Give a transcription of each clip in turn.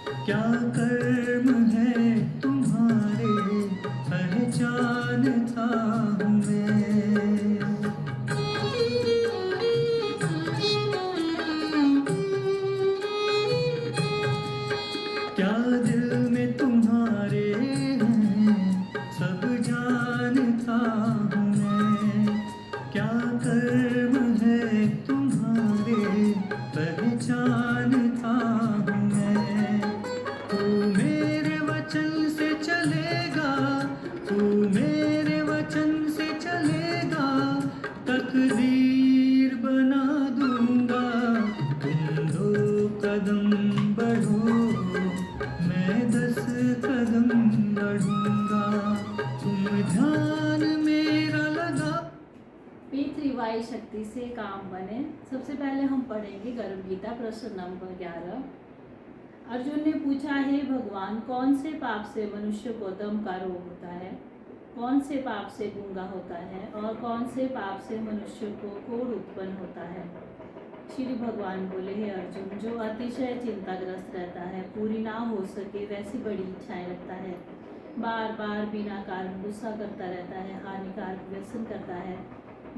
क्या कर्म है तुम्हारे, पहचानता हूँ मैं। क्या दिल में तुम्हारे हैं, सब जानता हूँ मैं। क्या कर्म है तुम्हारे, पहचानता हूँ मैं। तू मेरे वचन से चलेगा, तू मेरे वचन से चलेगा, तकदीर बना दूंगा। तुम 2 कदम बढ़ो, मैं 10 कदम बढ़ूंगा। तुम ध्यान मेरा लगा। P3Y शक्ति से काम बने। सबसे पहले हम पढ़ेंगे गर्भ गीता प्रश्न नंबर 11। अर्जुन ने पूछा, हे भगवान, कौन से पाप से मनुष्य को दम का रोग होता है, कौन से पाप से गूंगा होता है और कौन से पाप से मनुष्य को कोढ़ उत्पन्न होता है। श्री भगवान बोले, हे अर्जुन, जो अतिशय चिंताग्रस्त रहता है, पूरी ना हो सके वैसी बड़ी इच्छाएं रखता है, बार बार बिना कारण गुस्सा करता रहता है, हानिकारक व्यसन करता है,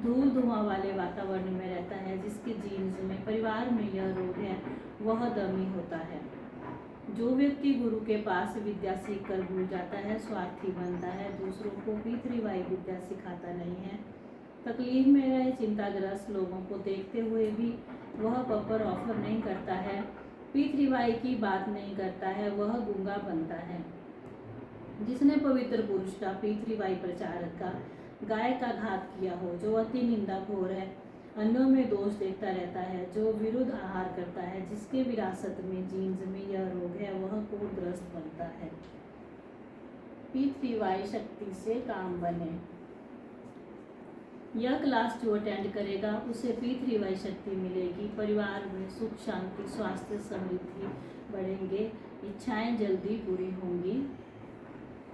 धूल धुआं वाले वातावरण में रहता है, जिसके जीन्स में परिवार में यह रोग है, वह दमी होता है। जो व्यक्ति गुरु के पास विद्या सीख कर भूल जाता है, स्वार्थी बनता है, दूसरों को P3Y विद्या सिखाता नहीं है, तकलीफ में रहे चिंताग्रस्त लोगों को देखते हुए भी वह पपर ऑफर नहीं करता है, P3Y की बात नहीं करता है, वह गूंगा बनता है। जिसने पवित्र पुरुष का P3Y प्रचारक का गाय का घात किया हो, जो अति निंदाखोर है, अन्यों में दोष देखता रहता है, जो विरुद्ध आहार करता है, जिसके विरासत में जीन्स में यह रोग है, वह कोढ़ग्रस्त बनता है। P3Y शक्ति से काम बने। यह क्लास जो अटेंड करेगा उसे P3Y शक्ति मिलेगी, परिवार में सुख शांति स्वास्थ्य समृद्धि बढ़ेंगे, इच्छाएं जल्दी पूरी होंगी,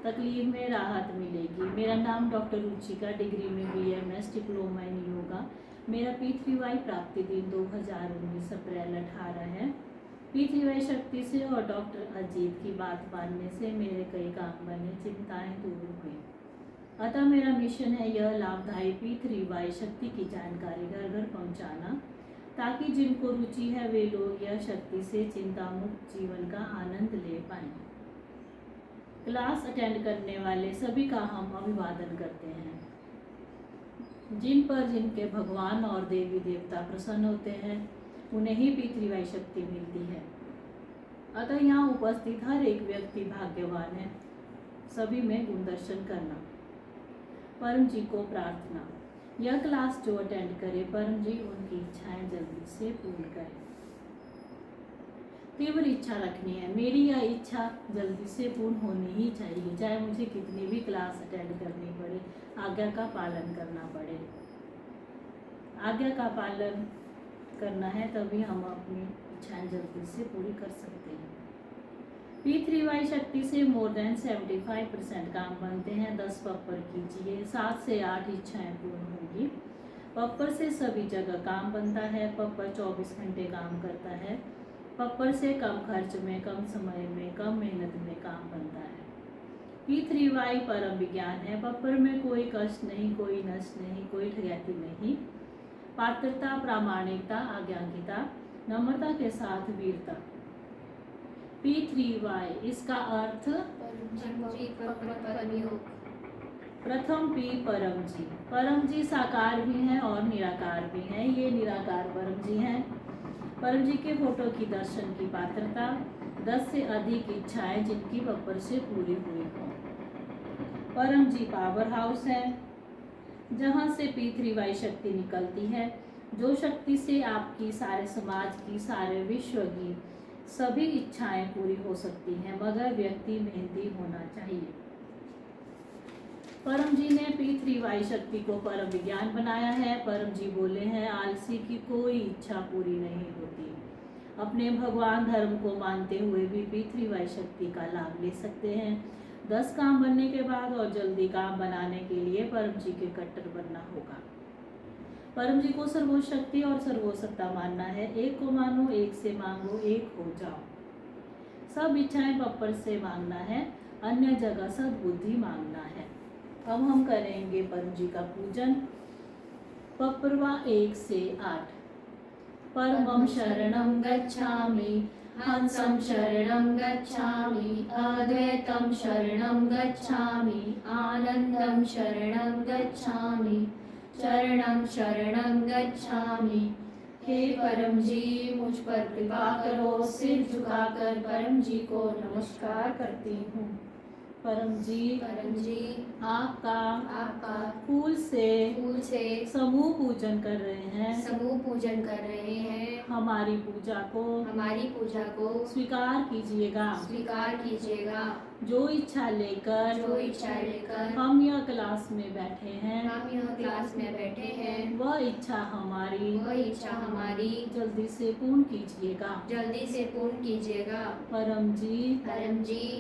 तकलीफ में राहत मिलेगी। मेरा नाम डॉक्टर रुचिका, डिग्री में BMS, डिप्लोमा इन योगा। मेरा P3Y प्राप्ति दिन 2019 अप्रैल 18 है। P3Y शक्ति से और डॉक्टर अजीत की बात मानने से मेरे कई काम बने, चिंताएं दूर हुई। अतः मेरा मिशन है यह लाभदायी P3Y शक्ति की जानकारी घर घर पहुंचाना, ताकि जिनको रुचि है वे लोग यह शक्ति से चिंता मुक्त जीवन का आनंद ले पाएं। क्लास अटेंड करने वाले सभी का हम अभिवादन करते हैं। जिन पर जिनके भगवान और देवी देवता प्रसन्न होते हैं, उन्हें ही P3Y शक्ति मिलती है। अतः यहाँ उपस्थित हर एक व्यक्ति भाग्यवान है। सभी में गुण दर्शन करना। परम जी को प्रार्थना, यह क्लास जो अटेंड करे, परम जी उनकी इच्छाएं जल्दी से पूर्ण करें। तीव्र इच्छा रखनी है, मेरी यह इच्छा जल्दी से पूर्ण होनी ही चाहिए, चाहे मुझे कितनी भी क्लास अटेंड करनी पड़े, आज्ञा का पालन करना पड़े। आज्ञा का पालन करना है, तभी हम अपनी इच्छाएं जल्दी से पूरी कर सकते हैं। P3Y शक्ति से मोर देन 75% काम बनते हैं। 10 पप्पर कीजिए, 7 से 8 इच्छाएं पूर्ण होंगी। पप्पर से सभी जगह काम बनता है। पप्पर 24 घंटे काम करता है। पप्पर से कम खर्च में, कम समय में, कम मेहनत में काम बनता है। P3Y परम विज्ञान है। पप्पर में कोई कष्ट नहीं, कोई नष्ट नहीं, कोई ठगैती नहीं। पात्रता, प्रामाणिकता, आज्ञागिता, नम्रता के साथ वीरता। P3Y इसका अर्थ प्रथम P परम जी। परम जी साकार भी हैं और निराकार भी हैं। ये निराकार परम जी हैं। परम जी के फोटो की दर्शन की पात्रता, 10 से अधिक इच्छाएं जिनकी पप्पर से पूरी हुई हो। परम जी पावर हाउस है, जहाँ से P3Y शक्ति निकलती है, जो शक्ति से आपकी, सारे समाज की, सारे विश्व की सभी इच्छाएं पूरी हो सकती हैं, मगर व्यक्ति मेहनती होना चाहिए। परम जी ने P3Y शक्ति को परम विज्ञान बनाया है। परम जी बोले हैं, आलसी की कोई इच्छा पूरी नहीं होती। अपने भगवान धर्म को मानते हुए भी P3Y शक्ति का लाभ ले सकते हैं। 10 काम बनने के बाद और जल्दी काम बनाने के लिए परम जी के कट्टर बनना होगा। परम जी को सर्वोच्च शक्ति और सर्वोच्च सत्ता मानना है। एक को मानो, एक से मांगो, एक हो जाओ। सब इच्छाएं पप्पर से मांगना है, अन्य जगह सद्बुद्धि मांगना है। अब हम करेंगे परम जी का पूजन। पप्रवा 1 से 8। परमं शरणं गच्छामि, हंसं शरणं गच्छामि, अद्वैतं शरणं गच्छामि, आनंदं शरणं गच्छामि, चरणं शरणं गच्छामि। हे परम जी, मुझ पर कृपा करो। सिर झुकाकर परम जी को नमस्कार करती हूँ। परम जी, आपका फूल से समूह पूजन कर रहे हैं। हमारी पूजा को स्वीकार कीजिएगा। जो इच्छा लेकर हम यह क्लास में बैठे हैं, वह इच्छा हमारी जल्दी से पूर्ण कीजिएगा। परम जी,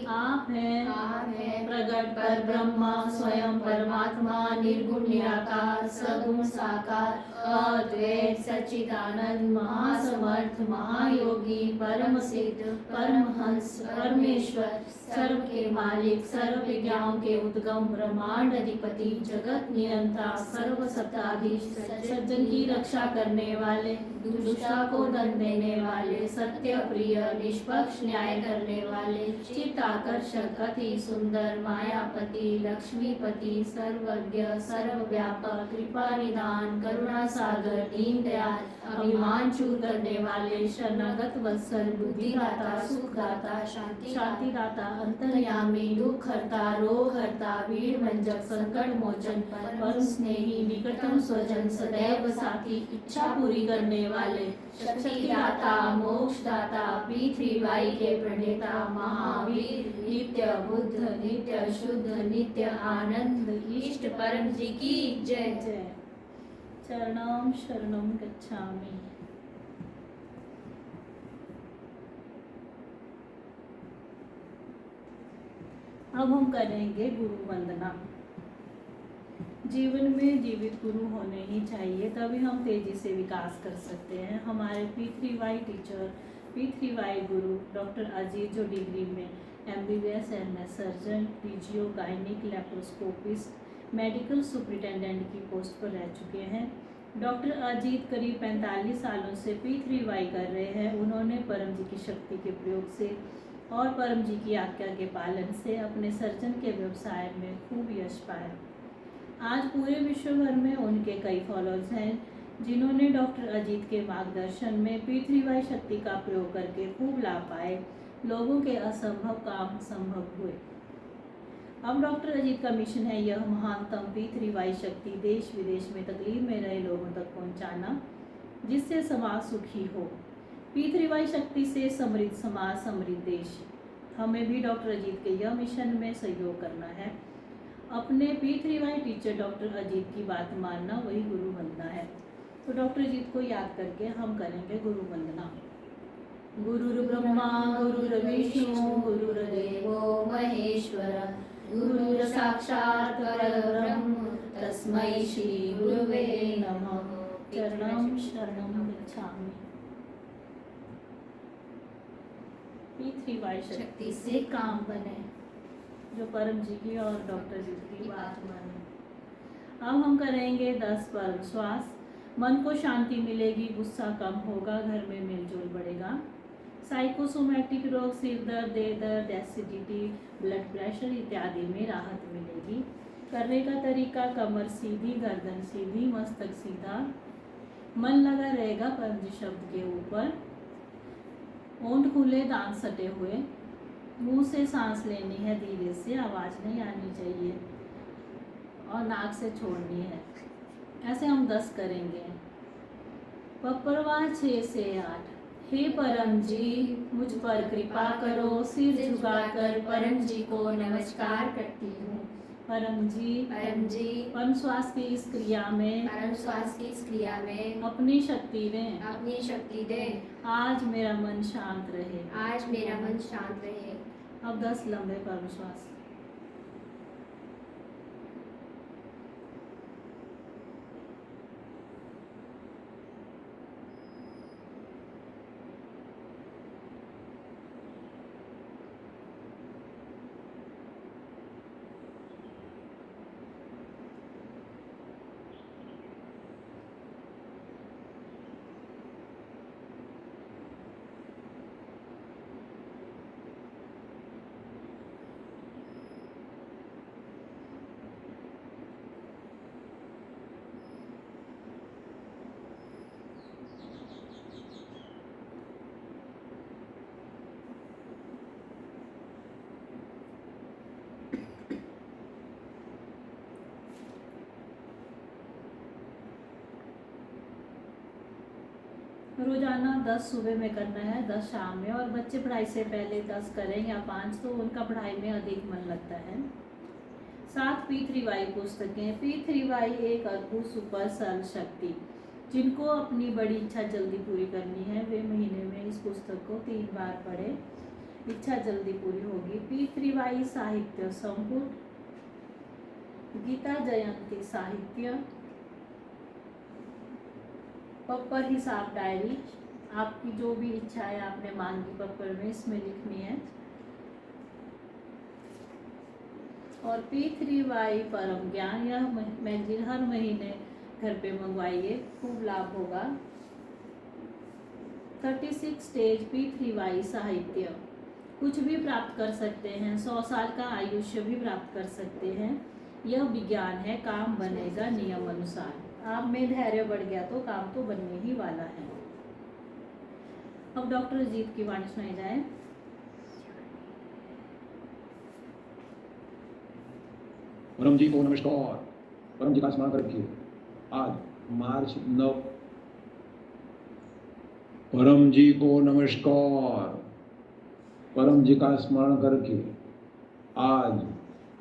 आप हैं प्रगट पर ब्रह्मा, स्वयं परमात्मा, निर्गुण निराकार, सगुण साकार, अद्वैत सच्चिदानंद, महासमर्थ, महायोगी, परम सिद्ध, परमहंस, परमेश्वर, सर्व के मालिक, सर्व विज्ञानों के उद्गम, ब्रह्मांड अधिपति, जगत नियंता, सर्व सत्ताधीश, सज्जन की रक्षा करने वाले, दुष्टा को दंड देने वाले, सत्य प्रिय, निष्पक्ष न्याय करने वाले, चित्त आकर्षक, अति सुंदर, मायापति, लक्ष्मीपति, सर्वज्ञ, सर्वव्यापक, कृपा निदान, करुणा सागर, दीन दयाल, अभिमान चूर करने वाले, शरणागत वत्सल, बुद्धिदाता, सुखदाता, शांतिदाता, अंतर्यामी, दुख हरता, रोग हरता, भीड़ भंजक, संकट मोचन, परम स्नेही, निकटतम स्वजन, सदैव साथी, इच्छा पूरी करने वाले, शक्तिदाता, मोक्षदाता, P3Y के प्रणेता, महावीर, नित्य बुद्ध, नित्य शुद्ध, नित्य आनंद, इष्ट परम जी की जय जय। चरणं शरणं गच्छामि। अब हम करेंगे गुरु वंदना। जीवन में जीवित गुरु होने ही चाहिए, तभी हम तेजी से विकास कर सकते हैं। हमारे P3Y टीचर, P3Y गुरु डॉक्टर अजीत, जो डिग्री में MBBS MS surgeon, PGO gynaec laparoscopist, medical superintendent की पोस्ट पर रह चुके हैं। डॉक्टर अजीत करीब 45 सालों से P3Y कर रहे हैं। उन्होंने परम जी की शक्ति के प्रयोग से और परम जी की आज्ञा के पालन से अपने सर्जन के व्यवसाय में खूब यश पाया। आज पूरे विश्व भर में उनके कई फॉलोअर्स हैं, जिन्होंने डॉक्टर अजीत के मार्गदर्शन में P3Y शक्ति का प्रयोग करके खूब लाभ पाए। लोगों के असंभव काम संभव हुए। अब डॉक्टर अजीत का मिशन है यह महानतम P3Y शक्ति देश विदेश में तकलीफ में रहे लोगों तक पहुंचाना, जिससे समाज सुखी हो। P3Y शक्ति से समृद्ध समाज, समृद्ध देश। हमें भी डॉक्टर अजीत के यह मिशन में सहयोग करना है। अपने P3Y टीचर डॉक्टर अजीत की बात मानना वही गुरु वंदना है। तो डॉक्टर अजीत को याद करके हम करेंगे गुरु वंदना। गुरुर्ब्रह्मा गुरुर्विष्णु गुरुर्देवो महेश्वर, गुरुर् साक्षात् परब्रह्म, तस्मै श्री गुरुवे नमः। चरणं शरणं गच्छामि। P3Y शक्ति से काम बने, जो परम जी की और डॉक्टर जी की बात माने। अब हम करेंगे 10 परम श्वास। मन को शांति मिलेगी, गुस्सा कम होगा, घर में मिलजुल बढ़ेगा। साइकोसोमैटिक रोग, सिर दर्द, देह दर्द, एसिडिटी, ब्लड प्रेशर इत्यादि में राहत मिलेगी। करने का तरीका, कमर सीधी, गर्दन सीधी, मस्तक सीधा, मन लगा रहेगा परम जी शब्द के ऊपर। ओंठ खुले, दांत सटे हुए, मुंह से सांस लेनी है धीरे से, आवाज नहीं आनी चाहिए और नाक से छोड़नी है। ऐसे हम 10 करेंगे। पप्रवा 6 से 8। हे परम जी, मुझ पर कृपा करो। सिर झुकाकर परम जी को नमस्कार करती हूँ। परम जी, परम श्वास की इस क्रिया में अपनी शक्ति दें। आज मेरा मन शांत रहे। अब 10 लंबे परम श्वास। रोजाना 10 सुबह में करना है, 10 शाम में। और बच्चे पढ़ाई से पहले 10 करें या 5 तो उनका पढ़ाई में अधिक मन लगता है। 7 P3Y पुस्तकें। P3Y एक अद्भुत सुपर सरल शक्ति। जिनको अपनी बड़ी इच्छा जल्दी पूरी करनी है वे महीने में इस पुस्तक को 3 बार पढ़े, इच्छा जल्दी पूरी होगी। P3Y साहित्य संपुट, गीता जयंती साहित्य, पप्पर हिसाब डायरी। आपकी जो भी इच्छा है आपने मांगी पप्पर में इसमें लिखनी है। और P3Y परम ज्ञान, यह मैगजीन हर महीने घर पे मंगवाइए, खूब लाभ होगा। 36 स्टेज P3Y साहित्य। कुछ भी प्राप्त कर सकते हैं, 100 साल का आयुष्य भी प्राप्त कर सकते हैं। यह विज्ञान है, काम बनेगा नियम अनुसार। आप में धैर्य बढ़ गया तो काम तो बनने ही वाला है। अब डॉक्टर अजीत की वाणी सुनाई जाए। परम जी को नमस्कार। परम जी का स्मरण करके आज मार्च 9। परम जी को नमस्कार। परम जी का स्मरण करके आज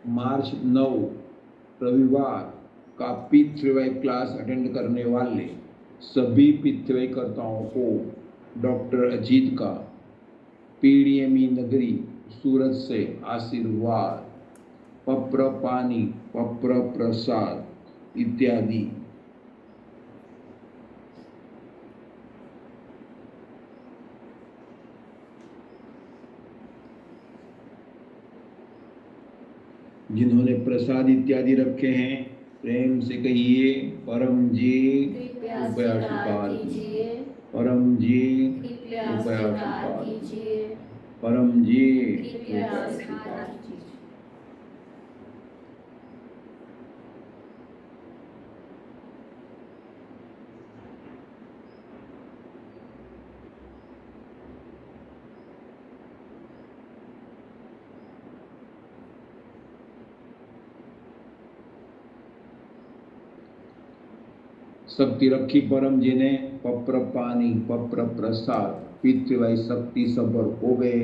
मार्च 9 रविवार का P3Y क्लास अटेंड करने वाले सभी P3Y कर्ताओं को डॉक्टर अजीत का PDME नगरी सूरत से आशीर्वाद, पप्र पानी, पप्र प्रसाद इत्यादि। जिन्होंने प्रसाद इत्यादि रखे हैं प्रेम से कहिए परम जी कृपया स्वीकार कीजिए। परम जी कृपया स्वीकार कीजिए। परम जी कृपया स्वीकार कीजिए। शक्ति रखी परम जी ने, पप्र पानी, पप्र प्रसाद, P3Y शक्ति सबर हो गए।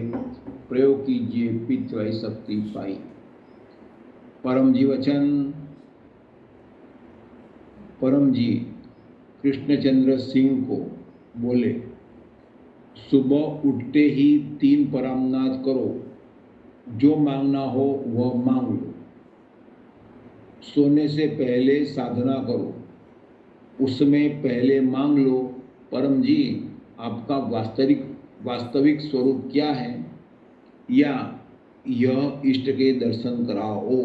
प्रयोग कीजिए, P3Y शक्ति पाई। परम जी वचन। परम जी कृष्णचंद्र सिंह को बोले, सुबह उठते ही 3 परमनाद करो, जो मांगना हो वह मांग लो। सोने से पहले साधना करो, उसमें पहले मांग लो, परम जी आपका वास्तविक स्वरूप क्या है, या यह इष्ट के दर्शन कराओ।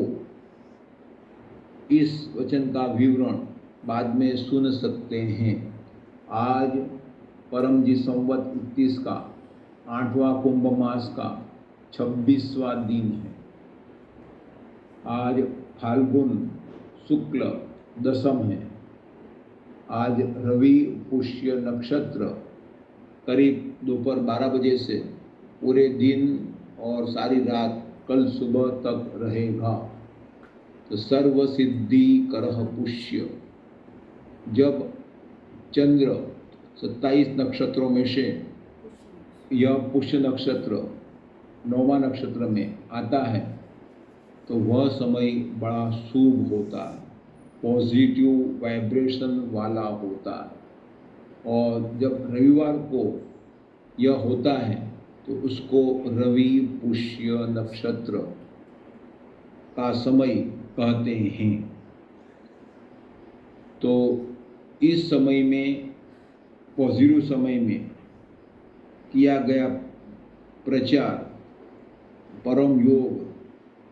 इस वचन का विवरण बाद में सुन सकते हैं। आज परम जी संवत 31 का 8वां कुंभ मास का 26वां दिन है। आज फाल्गुन शुक्ल दशम है। आज रवि पुष्य नक्षत्र करीब दोपहर 12 बजे से पूरे दिन और सारी रात कल सुबह तक रहेगा। तो सर्व सिद्धि करह पुष्य। जब चंद्र 27 नक्षत्रों में से यह पुष्य नक्षत्र 9वां नक्षत्र में आता है तो वह समय बड़ा शुभ होता है, पॉजिटिव वाइब्रेशन वाला होता है। और जब रविवार को यह होता है तो उसको रवि पुष्य नक्षत्र का समय कहते हैं। तो इस समय में, पॉजिटिव समय में किया गया प्रचार, परम योग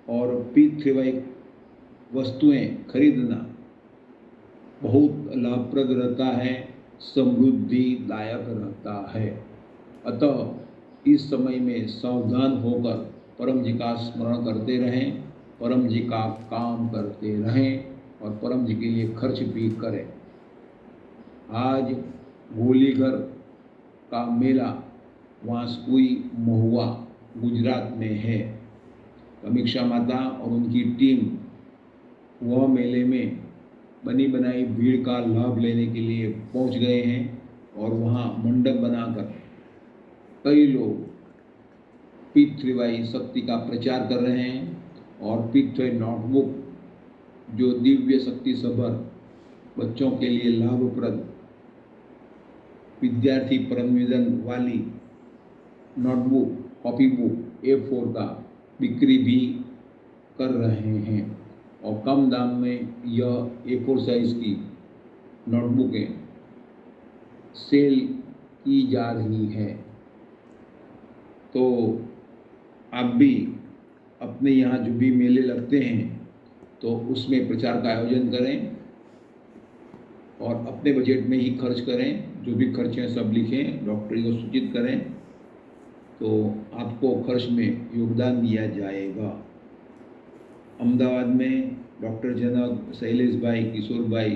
और P3Y वस्तुएं खरीदना बहुत लाभप्रद रहता है, समृद्धि दायक रहता है। अतः इस समय में सावधान होकर परम जी का स्मरण करते रहें, परम जी का काम करते रहें और परम जी के लिए खर्च भी करें। आज गोलीघर का मेला वांसकुई महुआ गुजरात में है। समीक्षा माता और उनकी टीम वह मेले में बनी बनाई भीड़ का लाभ लेने के लिए पहुंच गए हैं। और वहाँ मंडप बनाकर कई लोग P3Y शक्ति का प्रचार कर रहे हैं और P3Y नोटबुक जो दिव्य शक्ति सभर बच्चों के लिए लाभप्रद विद्यार्थी परम निवेदन वाली नोटबुक कॉपी बुक A4 का बिक्री भी कर रहे हैं और कम दाम में यह A4 साइज की नोटबुकें सेल की जा रही है। तो आप भी अपने यहाँ जो भी मेले लगते हैं तो उसमें प्रचार का आयोजन करें और अपने बजट में ही खर्च करें। जो भी खर्च हैं सब लिखें, डॉक्टरी को सूचित करें तो आपको खर्च में योगदान दिया जाएगा। अहमदाबाद में डॉक्टर जनक, शैलेश भाई, किशोर भाई,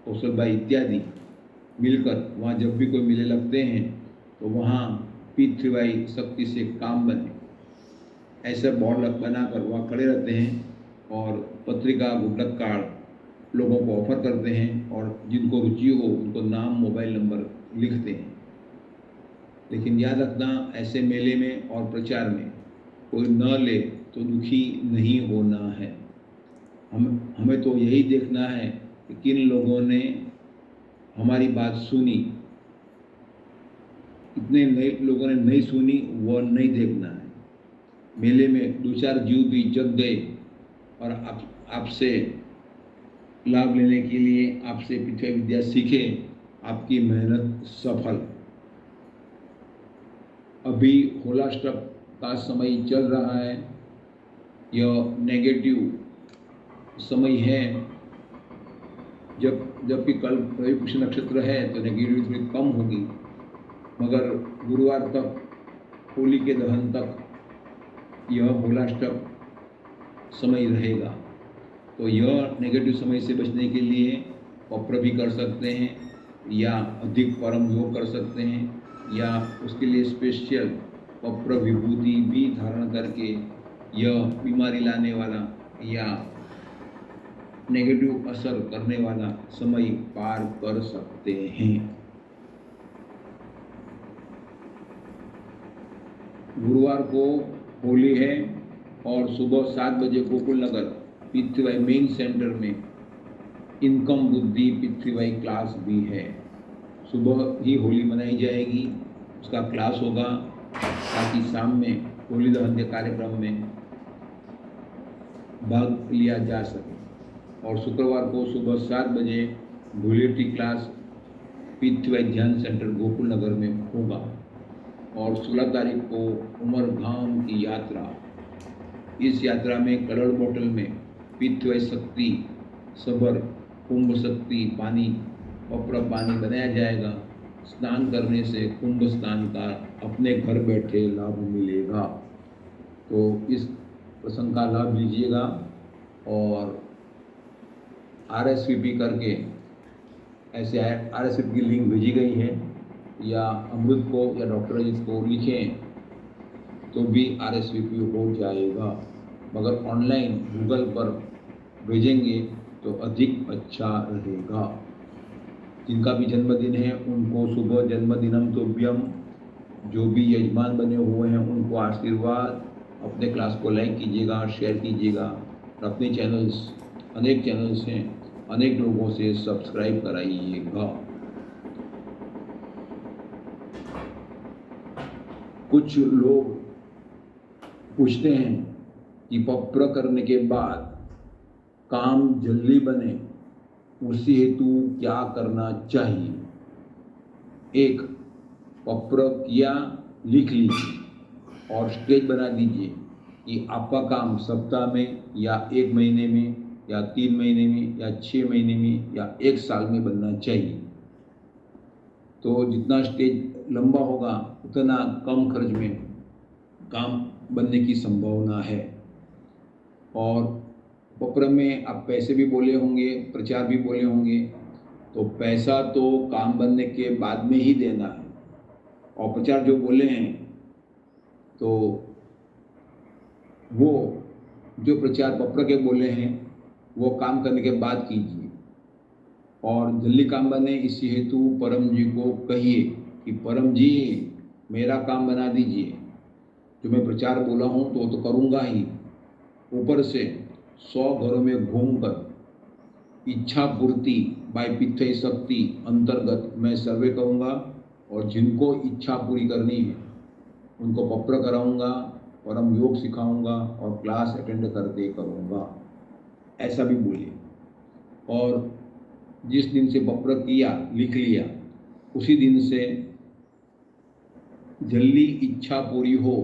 कौशल भाई इत्यादि मिलकर वहाँ जब भी कोई मेले लगते हैं तो वहाँ P3Y शक्ति से काम बने ऐसे बोर्ड बनाकर वहाँ खड़े रहते हैं और पत्रिका गुड्डक कार्ड लोगों को ऑफर करते हैं और जिनको रुचि हो उनको नाम, मोबाइल नंबर लिखते हैं। लेकिन याद रखना, ऐसे मेले में और प्रचार में कोई न ले तो दुखी नहीं होना है। हमें तो यही देखना है कि किन लोगों ने हमारी बात सुनी, कितने नए लोगों ने नहीं सुनी, वो नहीं देखना है। मेले में 2-4 जीव भी जग गए और आपसे लाभ लेने के लिए आपसे P3Y विद्या सीखे, आपकी मेहनत सफल। अभी होलाष्टक का समय चल रहा है, यह नेगेटिव समय है। जबकि कल रवि पुष्य नक्षत्र है तो नेगेटिविटी कम होगी, मगर गुरुवार तक, होली के दहन तक यह होलाष्टक समय रहेगा। तो यह नेगेटिव समय से बचने के लिए पप्र भी कर सकते हैं या अधिक परम योग कर सकते हैं या उसके लिए स्पेशल पप्र विभूति भी धारण करके यह बीमारी लाने वाला या नेगेटिव असर करने वाला समय पार कर सकते हैं। गुरुवार को होली है और सुबह 7 बजे गोकुल नगर P3Y मेन सेंटर में इनकम बुद्धि P3Y क्लास भी है। सुबह ही होली मनाई जाएगी, उसका क्लास होगा ताकि शाम में होली दहन के कार्यक्रम में भाग लिया जा सके। और शुक्रवार को सुबह 7 बजे धुलेटी क्लास P3Y ध्यान सेंटर गोकुल नगर में होगा। और 16 तारीख को उमरगाम की यात्रा, इस यात्रा में कलर बोतल में P3Y शक्ति सबर कुंभ शक्ति पानी पप्र पानी बनाया जाएगा। स्नान करने से कुंभ स्नान का अपने घर बैठे लाभ मिलेगा। तो इस प्रसंग का लाभ लीजिएगा और RSVP करके, ऐसे RSVP की लिंक भेजी गई है, या अमृत को या डॉक्टर अजीत को लिखें तो भी RSVP हो जाएगा, मगर ऑनलाइन गूगल पर भेजेंगे तो अधिक अच्छा रहेगा। जिनका भी जन्मदिन है उनको शुभ जन्मदिनम तुभ्यम। जो भी यजमान बने हुए हैं उनको आशीर्वाद। अपने क्लास को लाइक कीजिएगा, शेयर कीजिएगा और अपने चैनल्स, अनेक चैनल्स हैं, अनेक लोगों से सब्सक्राइब कराइएगा। कुछ लोग पूछते हैं कि पप्र करने के बाद काम जल्दी बने, उसी हेतु क्या करना चाहिए। एक, पप्र किया लिख लीजिए और स्टेज बना दीजिए कि आपका काम सप्ताह में या 1 महीने में या 3 महीने में या 6 महीने में या 1 साल में बनना चाहिए। तो जितना स्टेज लंबा होगा उतना कम खर्च में काम बनने की संभावना है। और पप्र में आप पैसे भी बोले होंगे, प्रचार भी बोले होंगे, तो पैसा तो काम बनने के बाद में ही देना है। और प्रचार जो बोले हैं तो वो जो प्रचार पप्र के बोले हैं वो काम करने के बाद कीजिए। और जल्दी काम बने इसी हेतु परम जी को कहिए कि परम जी मेरा काम बना दीजिए। जो मैं प्रचार बोला हूँ तो वो तो करूँगा ही, ऊपर से 100 घरों में घूमकर इच्छा पूर्ति बाय पित्थई शक्ति अंतर्गत मैं सर्वे करूँगा और जिनको इच्छा पूरी करनी है उनको पप्र कराऊँगा और हम योग सिखाऊँगा और क्लास अटेंड करते करूँगा, ऐसा भी बोलिए। और जिस दिन से पप्र किया लिख लिया उसी दिन से जल्दी इच्छा पूरी हो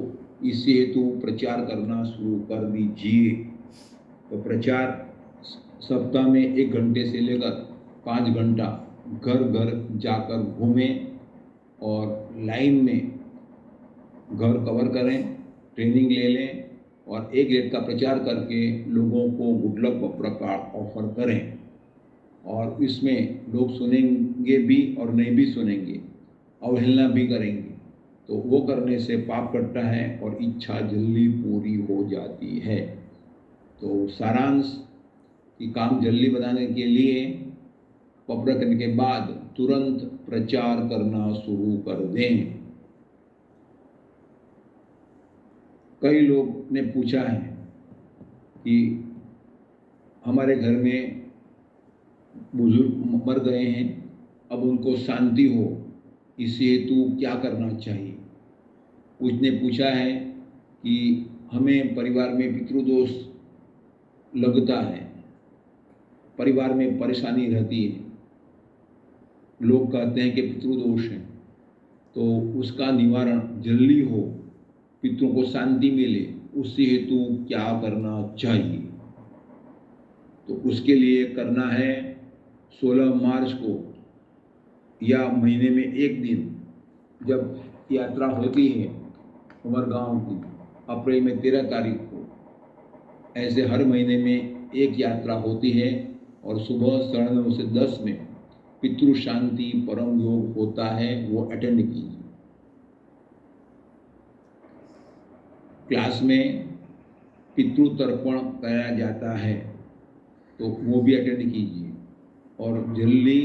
इसी हेतु प्रचार करना शुरू कर दीजिए। तो प्रचार सप्ताह में 1 घंटे से लेकर 5 घंटा घर घर जाकर घूमें और लाइन में घर कवर करें, ट्रेनिंग ले लें और 1 लेट का प्रचार करके लोगों को गुड लक पप्र का ऑफर करें। और इसमें लोग सुनेंगे भी और नहीं भी सुनेंगे, अवहेलना भी करेंगे, तो वो करने से पाप कटता है और इच्छा जल्दी पूरी हो जाती है। तो सारांश कि काम जल्दी बनाने के लिए पप्र करने के बाद तुरंत प्रचार करना शुरू कर दें। कई लोग ने पूछा है कि हमारे घर में बुजुर्ग मर गए हैं, अब उनको शांति हो इसी हेतु क्या करना चाहिए। कुछ ने पूछा है कि हमें परिवार में पितृदोष लगता है, परिवार में परेशानी रहती है, लोग कहते हैं कि पितृदोष है, तो उसका निवारण जल्दी हो, पितरों को शांति मिले, उसी हेतु क्या करना चाहिए। तो उसके लिए करना है 16 मार्च को या महीने में 1 दिन जब यात्रा होती है उमरगांव की, अप्रैल में 13 तारीख को, ऐसे हर महीने में 1 यात्रा होती है और सुबह 9:30 से 10 में पितृ शांति परम योग होता है, वो अटेंड कीजिए। क्लास में पितृ तर्पण कराया जाता है तो वो भी अटेंड कीजिए और जल्दी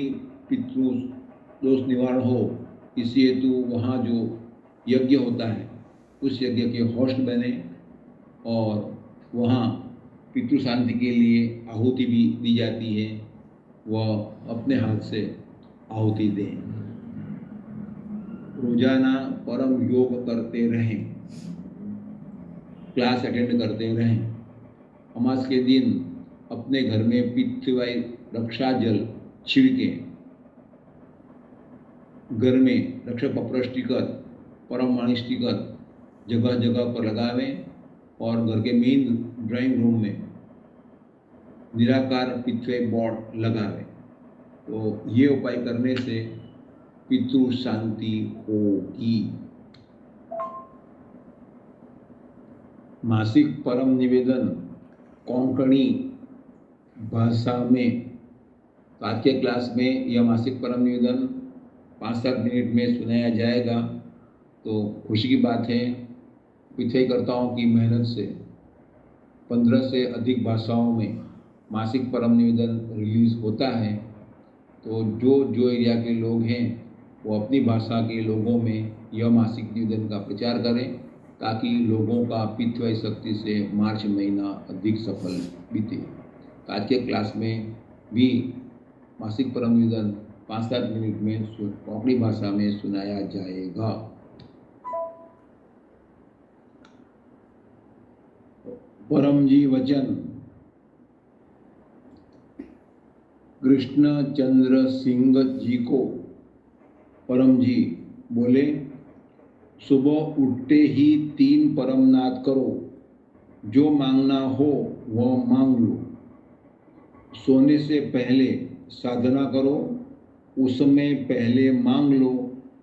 पितृ दोष निवारण हो इसी हेतु वहाँ जो यज्ञ होता है उस यज्ञ के होस्ट बने और वहाँ पितृ शांति के लिए आहुति भी दी जाती है, वह अपने हाथ से आहुति दें। रोजाना परम योग करते रहें, क्लास अटेंड करते रहें। अमास के दिन अपने घर में पितृवाय रक्षा जल छिड़कें, घर में रक्षा पप्र स्टिकर परम वाणी स्टिकर जगह जगह पर लगावें और घर के मेन ड्राइंग रूम में निराकार पितृ बोर्ड लगावें। तो ये उपाय करने से पितृ शांति होगी। मासिक परम निवेदन कोंकणी भाषा में, आज के क्लास में यह मासिक परम निवेदन 5-7 मिनट में सुनाया जाएगा। तो खुशी की बात है, पितृकर्ताओं की मेहनत से 15 से अधिक भाषाओं में मासिक परम निवेदन रिलीज होता है। तो जो एरिया के लोग हैं वो अपनी भाषा के लोगों में यह मासिक निवेदन का प्रचार करें ताकि लोगों का पितृवाय शक्ति से मार्च महीना अधिक सफल बीते। आज के क्लास में भी मासिक परम निवेदन 5-7 मिनट में कोंकणी भाषा में सुनाया जाएगा। परम जी वचन कृष्ण चंद्र सिंह जी को परम जी बोले, सुबह उठते ही 3 परम नाद करो, जो मांगना हो वह मांग लो। सोने से पहले साधना करो, उसमें पहले मांग लो,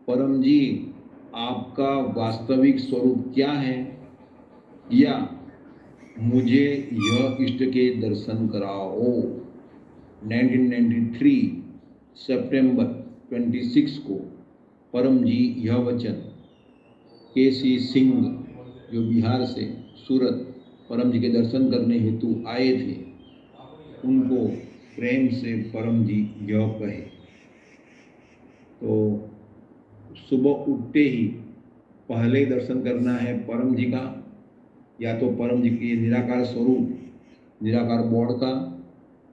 परम जी आपका वास्तविक स्वरूप क्या है, या मुझे यह इष्ट के दर्शन कराओ। 1993 सितंबर 26 को परम जी यह वचन केसी सिंह जो बिहार से सूरत परम जी के दर्शन करने हेतु आए थे, उनको प्रेम से परम जी यह कहे। तो सुबह उठते ही पहले ही दर्शन करना है परम जी का, या तो परम जी के निराकार स्वरूप निराकार बोर्ड का,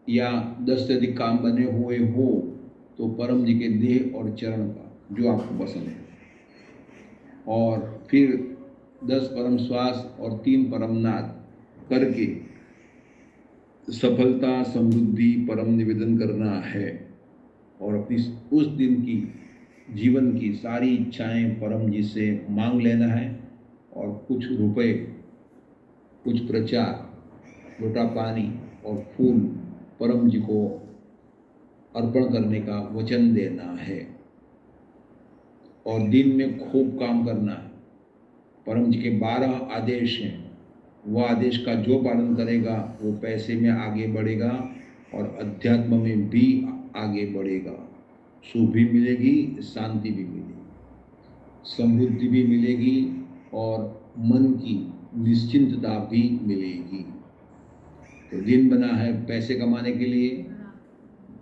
या 10 से अधिक काम बने हुए हो तो परम जी के देह और चरण का, जो आपको पसंद है। और फिर 10 परम श्वास और 3 परम नाद करके सफलता समृद्धि परम निवेदन करना है, और अपनी उस दिन की जीवन की सारी इच्छाएं परम जी से मांग लेना है, और कुछ रुपए, कुछ प्रचार, लोटा पानी और फूल परम जी को अर्पण करने का वचन देना है। और दिन में खूब काम करना है। परम जी के 12 आदेश हैं, वह आदेश का जो पालन करेगा वो पैसे में आगे बढ़ेगा और अध्यात्म में भी आगे बढ़ेगा। सुख भी मिलेगी, शांति भी मिलेगी, समृद्धि भी मिलेगी और मन की निश्चिंतता भी मिलेगी। तो दिन बना है पैसे कमाने के लिए।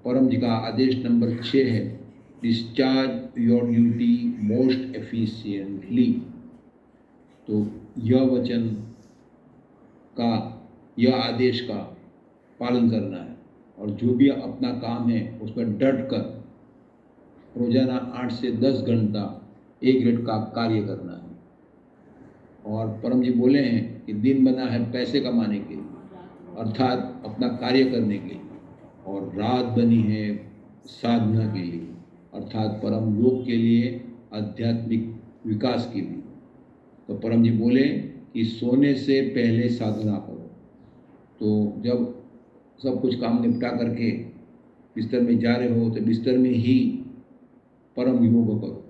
परम जी का आदेश नंबर 6 है, discharge your duty most efficiently. तो यह वचन का, यह आदेश का पालन करना है, और जो भी अपना काम है उस पर डट कर रोजाना 8 से 10 घंटा A ग्रेड का कार्य करना है। और परम जी बोले हैं कि दिन बना है पैसे कमाने के लिए, अर्थात अपना कार्य करने के लिए, और रात बनी है साधना के लिए, अर्थात परम योग के लिए, आध्यात्मिक विकास के लिए। तो परम जी बोले कि सोने से पहले साधना करो। तो जब सब कुछ काम निपटा करके बिस्तर में जा रहे हो तो बिस्तर में ही परम योग करो,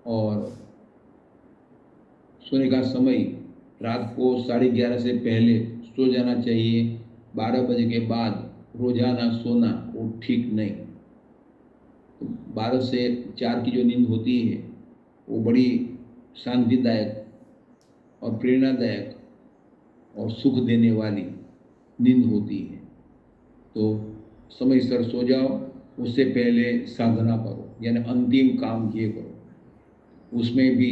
और सोने का समय रात को 11:30 से पहले सो जाना चाहिए। 12 बजे के बाद रोजाना सोना वो ठीक नहीं। तो 12 से 4 की जो नींद होती है वो बड़ी शांतिदायक और प्रेरणादायक और सुख देने वाली नींद होती है। तो समय सर सो जाओ, उससे पहले साधना करो, यानी अंतिम काम किए करो। उसमें भी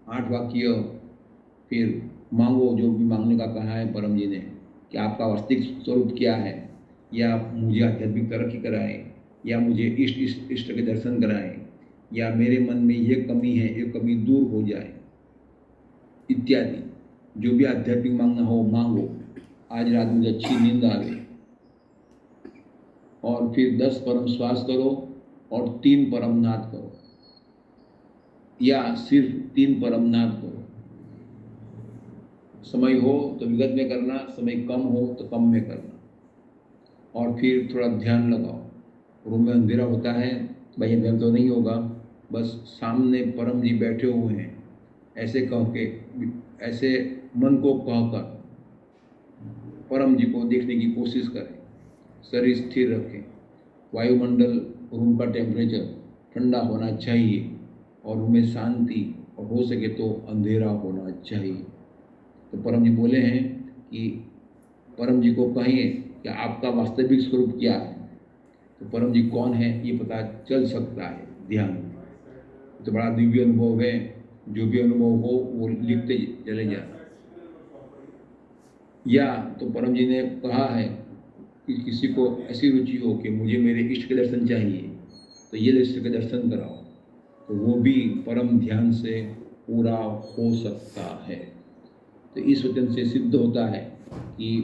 8 वाक्य फिर मांगो, जो भी मांगने का कहा है परम जी ने, कि आपका वास्तविक स्वरूप क्या है, या मुझे आध्यात्मिक तरक्की कराएं, या मुझे इष्ट के दर्शन कराएं, या मेरे मन में ये कमी है, ये कमी दूर हो जाए, इत्यादि। जो भी आध्यात्मिक मांगना हो मांगो। आज रात मुझे अच्छी नींद आवे। और फिर 10 परम श्वास करो और 3 परम नाद करो, या सिर्फ 3 परम नाद करो। समय हो तो विगत में करना, समय कम हो तो कम में करना। और फिर थोड़ा ध्यान लगाओ। रूम में अंधेरा होता है, भाई ध्यान तो नहीं होगा, बस सामने परम जी बैठे हुए हैं ऐसे कह के, ऐसे मन को कहकर परम जी को देखने की कोशिश करें। शरीर स्थिर रखें। वायुमंडल, रूम का टेम्परेचर ठंडा होना चाहिए, और रूम में शांति, और हो सके तो अंधेरा होना चाहिए। तो परम जी बोले हैं कि परम जी को कहिए कि आपका वास्तविक स्वरूप क्या है। तो परम जी कौन है ये पता चल सकता है ध्यान में। तो बड़ा दिव्य अनुभव है। जो भी अनुभव हो वो लिखते चले जाए। या तो परम जी ने कहा है कि किसी को ऐसी रुचि हो कि मुझे मेरे इष्ट के दर्शन चाहिए, तो ये इष्ट के दर्शन कराओ, तो वो भी परम ध्यान से पूरा हो सकता है। तो इस वचन से सिद्ध होता है कि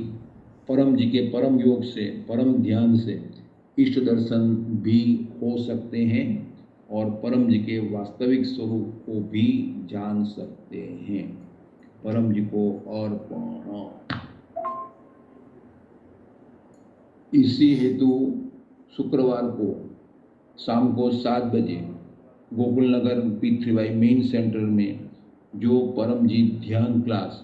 परम जी के परम योग से, परम ध्यान से इष्ट दर्शन भी हो सकते हैं, और परम जी के वास्तविक स्वरूप को भी जान सकते हैं। परम जी को अर्पण। इसी हेतु शुक्रवार को शाम को 7 बजे गोकुल नगर P3Y मेन सेंटर में जो परम जी ध्यान क्लास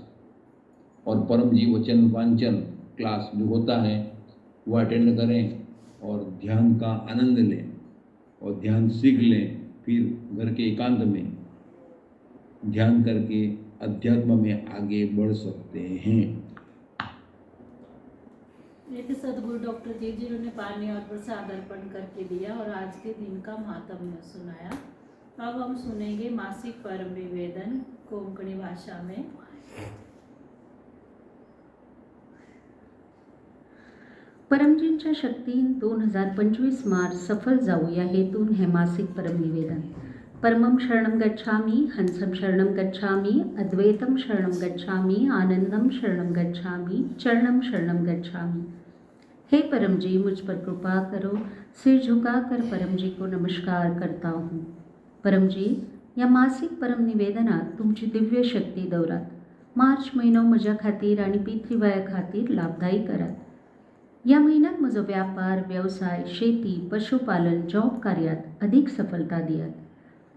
और परम जी वचन वांचन क्लास जो होता है वो अटेंड करें, और ध्यान का आनंद लें, और ध्यान सीख लें। फिर घर के एकांत में ध्यान करके अध्यात्म में आगे बढ़ सकते हैं। देखिए सदगुरु डॉक्टर जी जिन्होंने पानी और प्रसाद अर्पण करके दिया और आज के दिन का महात्म्य सुनाया। अब हम सुनेंगे मासिक परम निवेदन कोंकणी भाषा में। परमजींच्या शक्तीन 2025 मार्च सफल जाऊ या हेतून हे मासिक परम निवेदन। परमं शरणं गच्छामि, हंसं शरणं गच्छामि, अद्वैतं शरणं गच्छामि, आनंदम शरणं गच्छामि, चरणं शरणं गच्छामि। हे परम जी, मुझ पर कृपा करो। सिर झुकाकर परम जी को नमस्कार करता हूँ। परम जी, या मासिक परम निवेदनात तुमची दिव्य शक्ती दौरात मार्च महिनो म्हज्या खातीर आनी पितृवाया खातीर लाभदायी करात। या महिन्यात म्हजो व्यापार, व्यवसाय, शेती, पशुपालन, जॉब कार्यात अधिक सफलता दियात।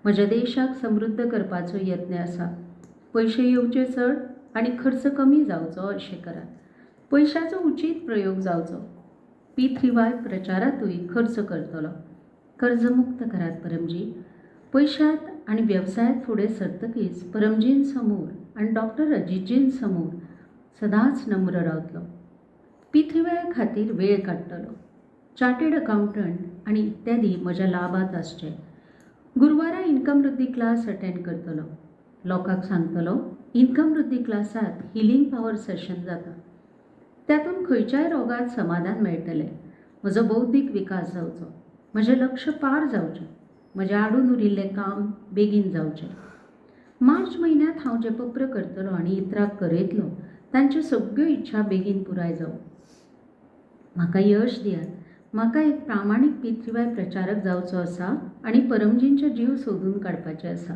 म्हज्या देशाक समृद्ध करपाचो यत्न आसा। पयशे येवचे चड आनी खर्च कमी जावचो अशें करात। पयशाचो उचित प्रयोग जावचो। पितृवाय प्रचारातूय खर्च करतलो। कर्जमुक्त करात परमजी। पयशांत आनी वेवसायांत फुडें सरतकीच परमजीन समोर आनी डॉक्टर अजितजीन समोर सदांच नम्र रावतलो। पितृवाया खातीर वेळ काडटलो। चार्टेड अकावंटंट आनी इत्यादी म्हज्या लाभात आसचे। गुरुवारा इन्कम वृद्धी क्लास अटेंड करतलो। लोकांक सांगतलो इन्कम वृद्धी क्लासात हिलिंग पॉवर सेशन जाता। त्यातून खंयच्याय रोगात समाधान मेळटलें। म्हजो बौद्धीक विकास जावचो। म्हजें लक्ष पार जावचें। म्हजें आडून उरिल्लें काम बेगीन जावचें। मार्च म्हयन्यांत हांव जें पप्र करतलो आनी इतरांक करयतलो तांच्यो सगळ्यो इच्छा बेगीन पुराय जावं। म्हाका यश दियात। म्हाका एक प्रामाणीक पितृवाय प्रचारक जावचो आसा आनी परमजींचे जीव सोदून काडपाचे आसा।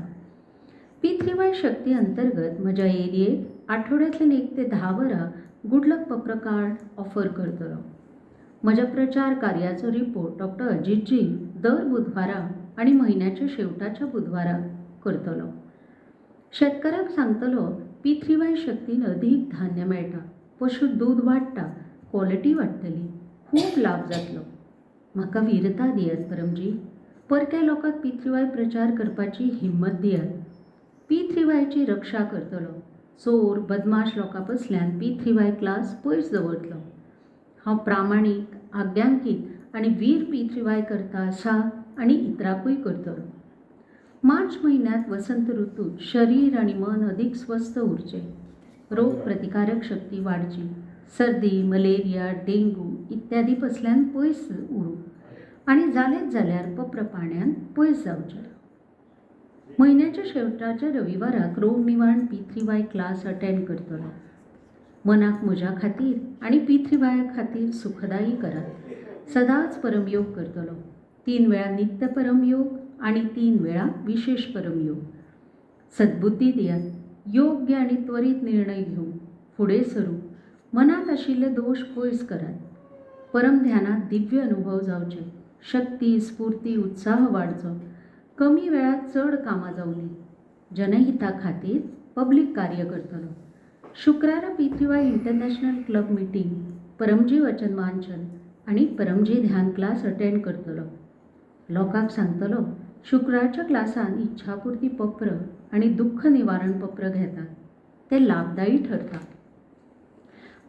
पितृवाय शक्ती अंतर्गत म्हज्या एरियेक आठवड्यांतल्यान 1 ते 10 वरां गुड लक पप्र कार्ड ऑफर करतलो। म्हज्या प्रचार कार्याचो रिपोर्ट डॉक्टर अजितजी दर बुधवाराक आनी म्हयन्याच्या शेवटाच्या बुधवाराक करतलो। शेतकाराक सांगतलो पितृवाय शक्तीन अदीक धान्य मेळटा, पशु दूध वाडटा, क्वॉलिटी वाडटली, खूब लाभ जातलो। म्हाका वीरता दियात परमजी। परक्या लोकांक पितृवाय प्रचार करपाची हिम्मत दियात। पितृवायची रक्षा करतलो। चोर बदमाश लोकां पसल्यान पितृवाय क्लास पयस दवरतलो। हांव प्रामाणीक, आज्ञांकीत आनी वीर पितृवाय करता आसा आनी इतरांकूय करतलो। मार्च म्हयन्यांत वसंत ऋतूत शरीर आनी मन अदीक स्वस्थ उरचे, रोग प्रतिकारक शक्ती वाडची, सर्दी, मलेरिया, डेंगू इत्यादी पसल्यान पयस उरूं आनी जालेंच जाल्यार पप्र पाण्यान पयस जावचें। म्हयन्याच्या शेवटाच्या रविवाराक रोग निवारण पितृवाय क्लास अटेंड करतलो। मनाक म्हज्या खातीर आनी पितृवाया खातीर सुखदायी करात। सदांच परमयोग करतलो। 3 वेळा नित्य परमयोग आनी 3 वेळा विशेष परमयोग। सद्बुद्धी दियात। योग्य आनी त्वरित निर्णय घेवं, फुडें सरूं, मनात आशिल्ले दोष पयस करात। परम ध्यानात दिव्य अनुभव जावचे, शक्ती, स्फूर्ती, उत्साह वाडचो, कमी वेळात चड कामां जावली। जनहिता खातीर पब्लीक कार्य करतलो। शुक्रारा पितृवाय इंटरनॅशनल क्लब मिटींग, परमजी वचन वांचन आनी परमजी ध्यान क्लास अटेंड करतलो। लोकांक सांगतलो शुक्रारच्या क्लासान इच्छापुर्ती पप्र आनी दुख्ख निवारण पप्र घेतात, ते लाभदायी ठरता।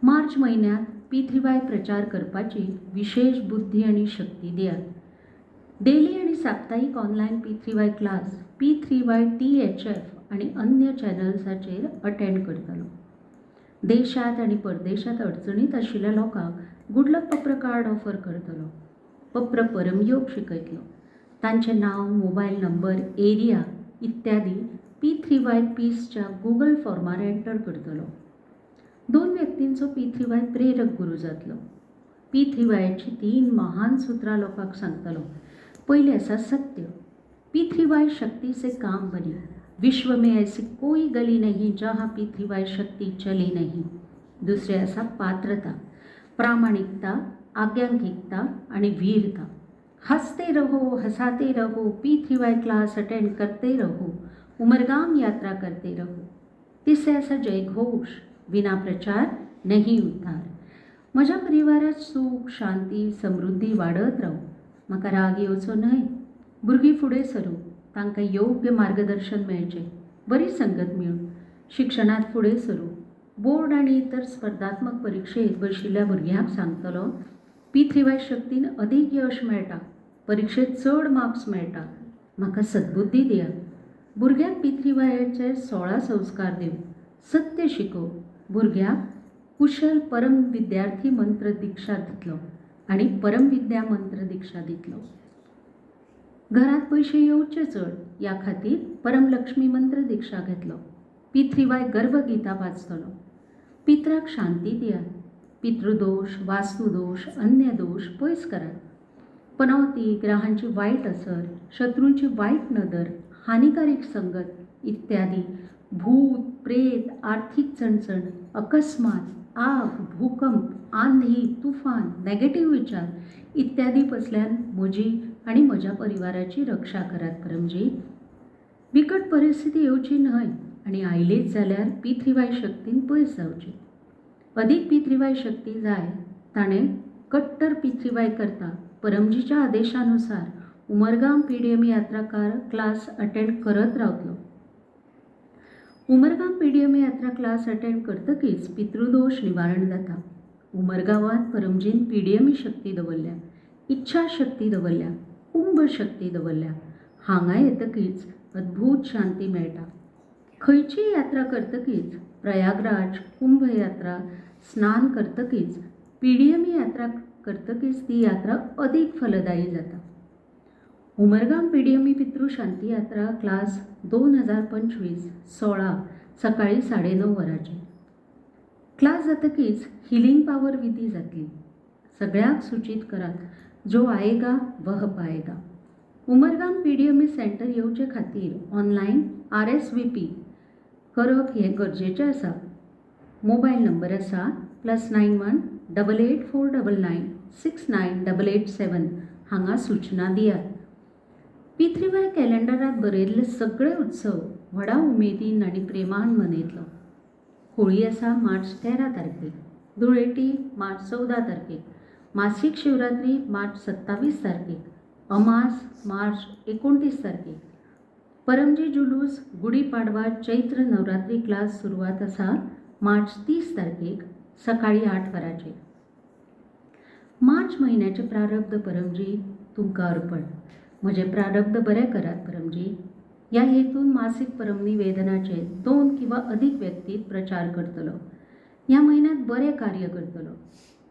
मार्च म्हयन्यांत पितृवाय प्रचार करपाची विशेष बुद्धी आनी शक्ती दियात। डेली आनी साप्ताहीक ऑनलायन पितृवाय क्लास P3Y THF आनी अन्य चॅनल्साचेर अटेंड करतलो। देशात आनी परदेशात अडचणीत आशिल्ल्या लोकांक गुड लक पप्र कार्ड ऑफर करतलो। पप्र परमयोग शिकयतलो। तांचें नांव, मोबायल नंबर, एरिया इत्यादी P3Y पीसच्या गूगल फॉर्मार एंटर करतलो। 2 व्यक्तींचो पितृवाय प्रेरक गुरू जातलो। पितृवायाची 3 महान सुत्रां लोकांक सांगतलो। पयलें आसा सत्य। पितृवाय शक्ति से काम बने। विश्व में ऐसी कोई गली नहीं जहाँ पितृवाय शक्ति चली नहीं। दुसरें आसा पात्रता, प्रामाणिकता, आज्ञांकिकता आणि वीरता। हंसते रहो, हंसाते रहो, पितृवाय क्लास अटेंड करते रहो, उमरगाम यात्रा करते रहो। तिसरे आसा जयघोष, विना प्रचार नहीं उद्धार। म्हज्या परिवारात सुख, शांती, समृद्धी वाडत रावो। म्हाका राग येवचो न्हय। भुरगीं फुडें सरूं, तांकां योग्य मार्गदर्शन मेळचें, बरी संगत मेळूं, शिक्षणात फुडें सरूं, बोर्ड आणि इतर स्पर्धात्मक परीक्षेत बशिल्ल्या भुरग्यांक सांगतलो P3Y शक्तीन अदीक यश मेळटा, परीक्षेत चड मार्क्स मेळटा, म्हाका सद्बुद्धी दिया. भुरग्यांक P3Yचे 16 संस्कार दिवन सत्य शिकोव भुरग्याक कुशल परम विद्यार्थी मंत्र दीक्षा दितलो आणि परम विद्या मंत्र दीक्षा दितलो. घरात पैसे येवचे चड या खातीर परमलक्ष्मी मंत्र दीक्षा घेतलो. P3Y गर्भगीता वाचतलो. पित्राक शांती दियात. पितृदोष, वास्तुदोष, अन्य दोष पयस करात. पनवती, ग्रहांची वाईट असर, शत्रूंची वाईट नदर, हानिकारक संगत इत्यादी, भूत, प्रेत, आर्थिक चणचण, अकस्मात, आग, भूकंप, आंधी, तुफान, नेगेटिव्ह विचार इत्यादी पसल्यान म्हजी आणि म्हज्या परिवाराची रक्षा करात परमजी. बिकट परिस्थिती येवची न्हय आणि आयलीच जाल्यार P3Y शक्तीन पयस जावची. अदीक P3Y शक्ती जाय ताणें कट्टर P3Y करता परमजीच्या आदेशानुसार उमरगाम PDM यात्राकार क्लास अटेंड करत रावतलो. उमरगाम PDM यात्रा क्लास अटेंड करतकीच पितृदोष निवारण जाता. उमरगांवांत परमजीन PDM शक्ती दवरल्या, इच्छा शक्ती दवरल्या, कुंभ शक्ती दवरल्या. हांगा येतकीच अद्भुत शांती मेळटा. खंयचीय यात्रा करतकीच, प्रयागराज, कुंभ यात्रा स्नान करतकीच, PDM यात्रा करतकीच ती यात्रा अदीक फलदायी जाता. उमरगाम PDM पितृ शांती यात्रा क्लास 2025 16 सकाळी 9:30 वरांचेर. क्लास जातकीच हिलिंग पावर विधी जातली. सगळ्याक सूचित करात, जो आएगा वह पाएगा. उमरगाम PDM सेंटर येवचे खातीर ऑनलायन RSVP करप हें गरजेचें आसा. मोबायल नंबर आसा +91 8849 69887 हांगा सूचना दियात. P3Y कॅलेंडरांत बरयल्ले सगळे उत्सव व्हडा उमेदीन आनी प्रेमान मनयतलो. होळी आसा मार्च 13 तारखेक, धुळेटी मार्च 14 तारखेक, मासीक शिवरात्री मार्च 27 तारखेक, अमास मार्च 29 तारखेक. परमजी जुलूस, गुढीपाडवा, चैत्र नवरात्री क्लास सुरवात आसा मार्च 30 तारखेक सकाळी 8 वरांचेर. मार्च म्हयन्याचे प्रारब्ध परमजी तुमकां अर्पण. म्हजे प्रारब्ध बरें करात परमजी. ह्या हेतून मासीक परमनिवेदनाचे 2 किंवा अधिक व्यक्तीत प्रचार करतलो. ह्या म्हयन्यात बरें कार्य करतलो.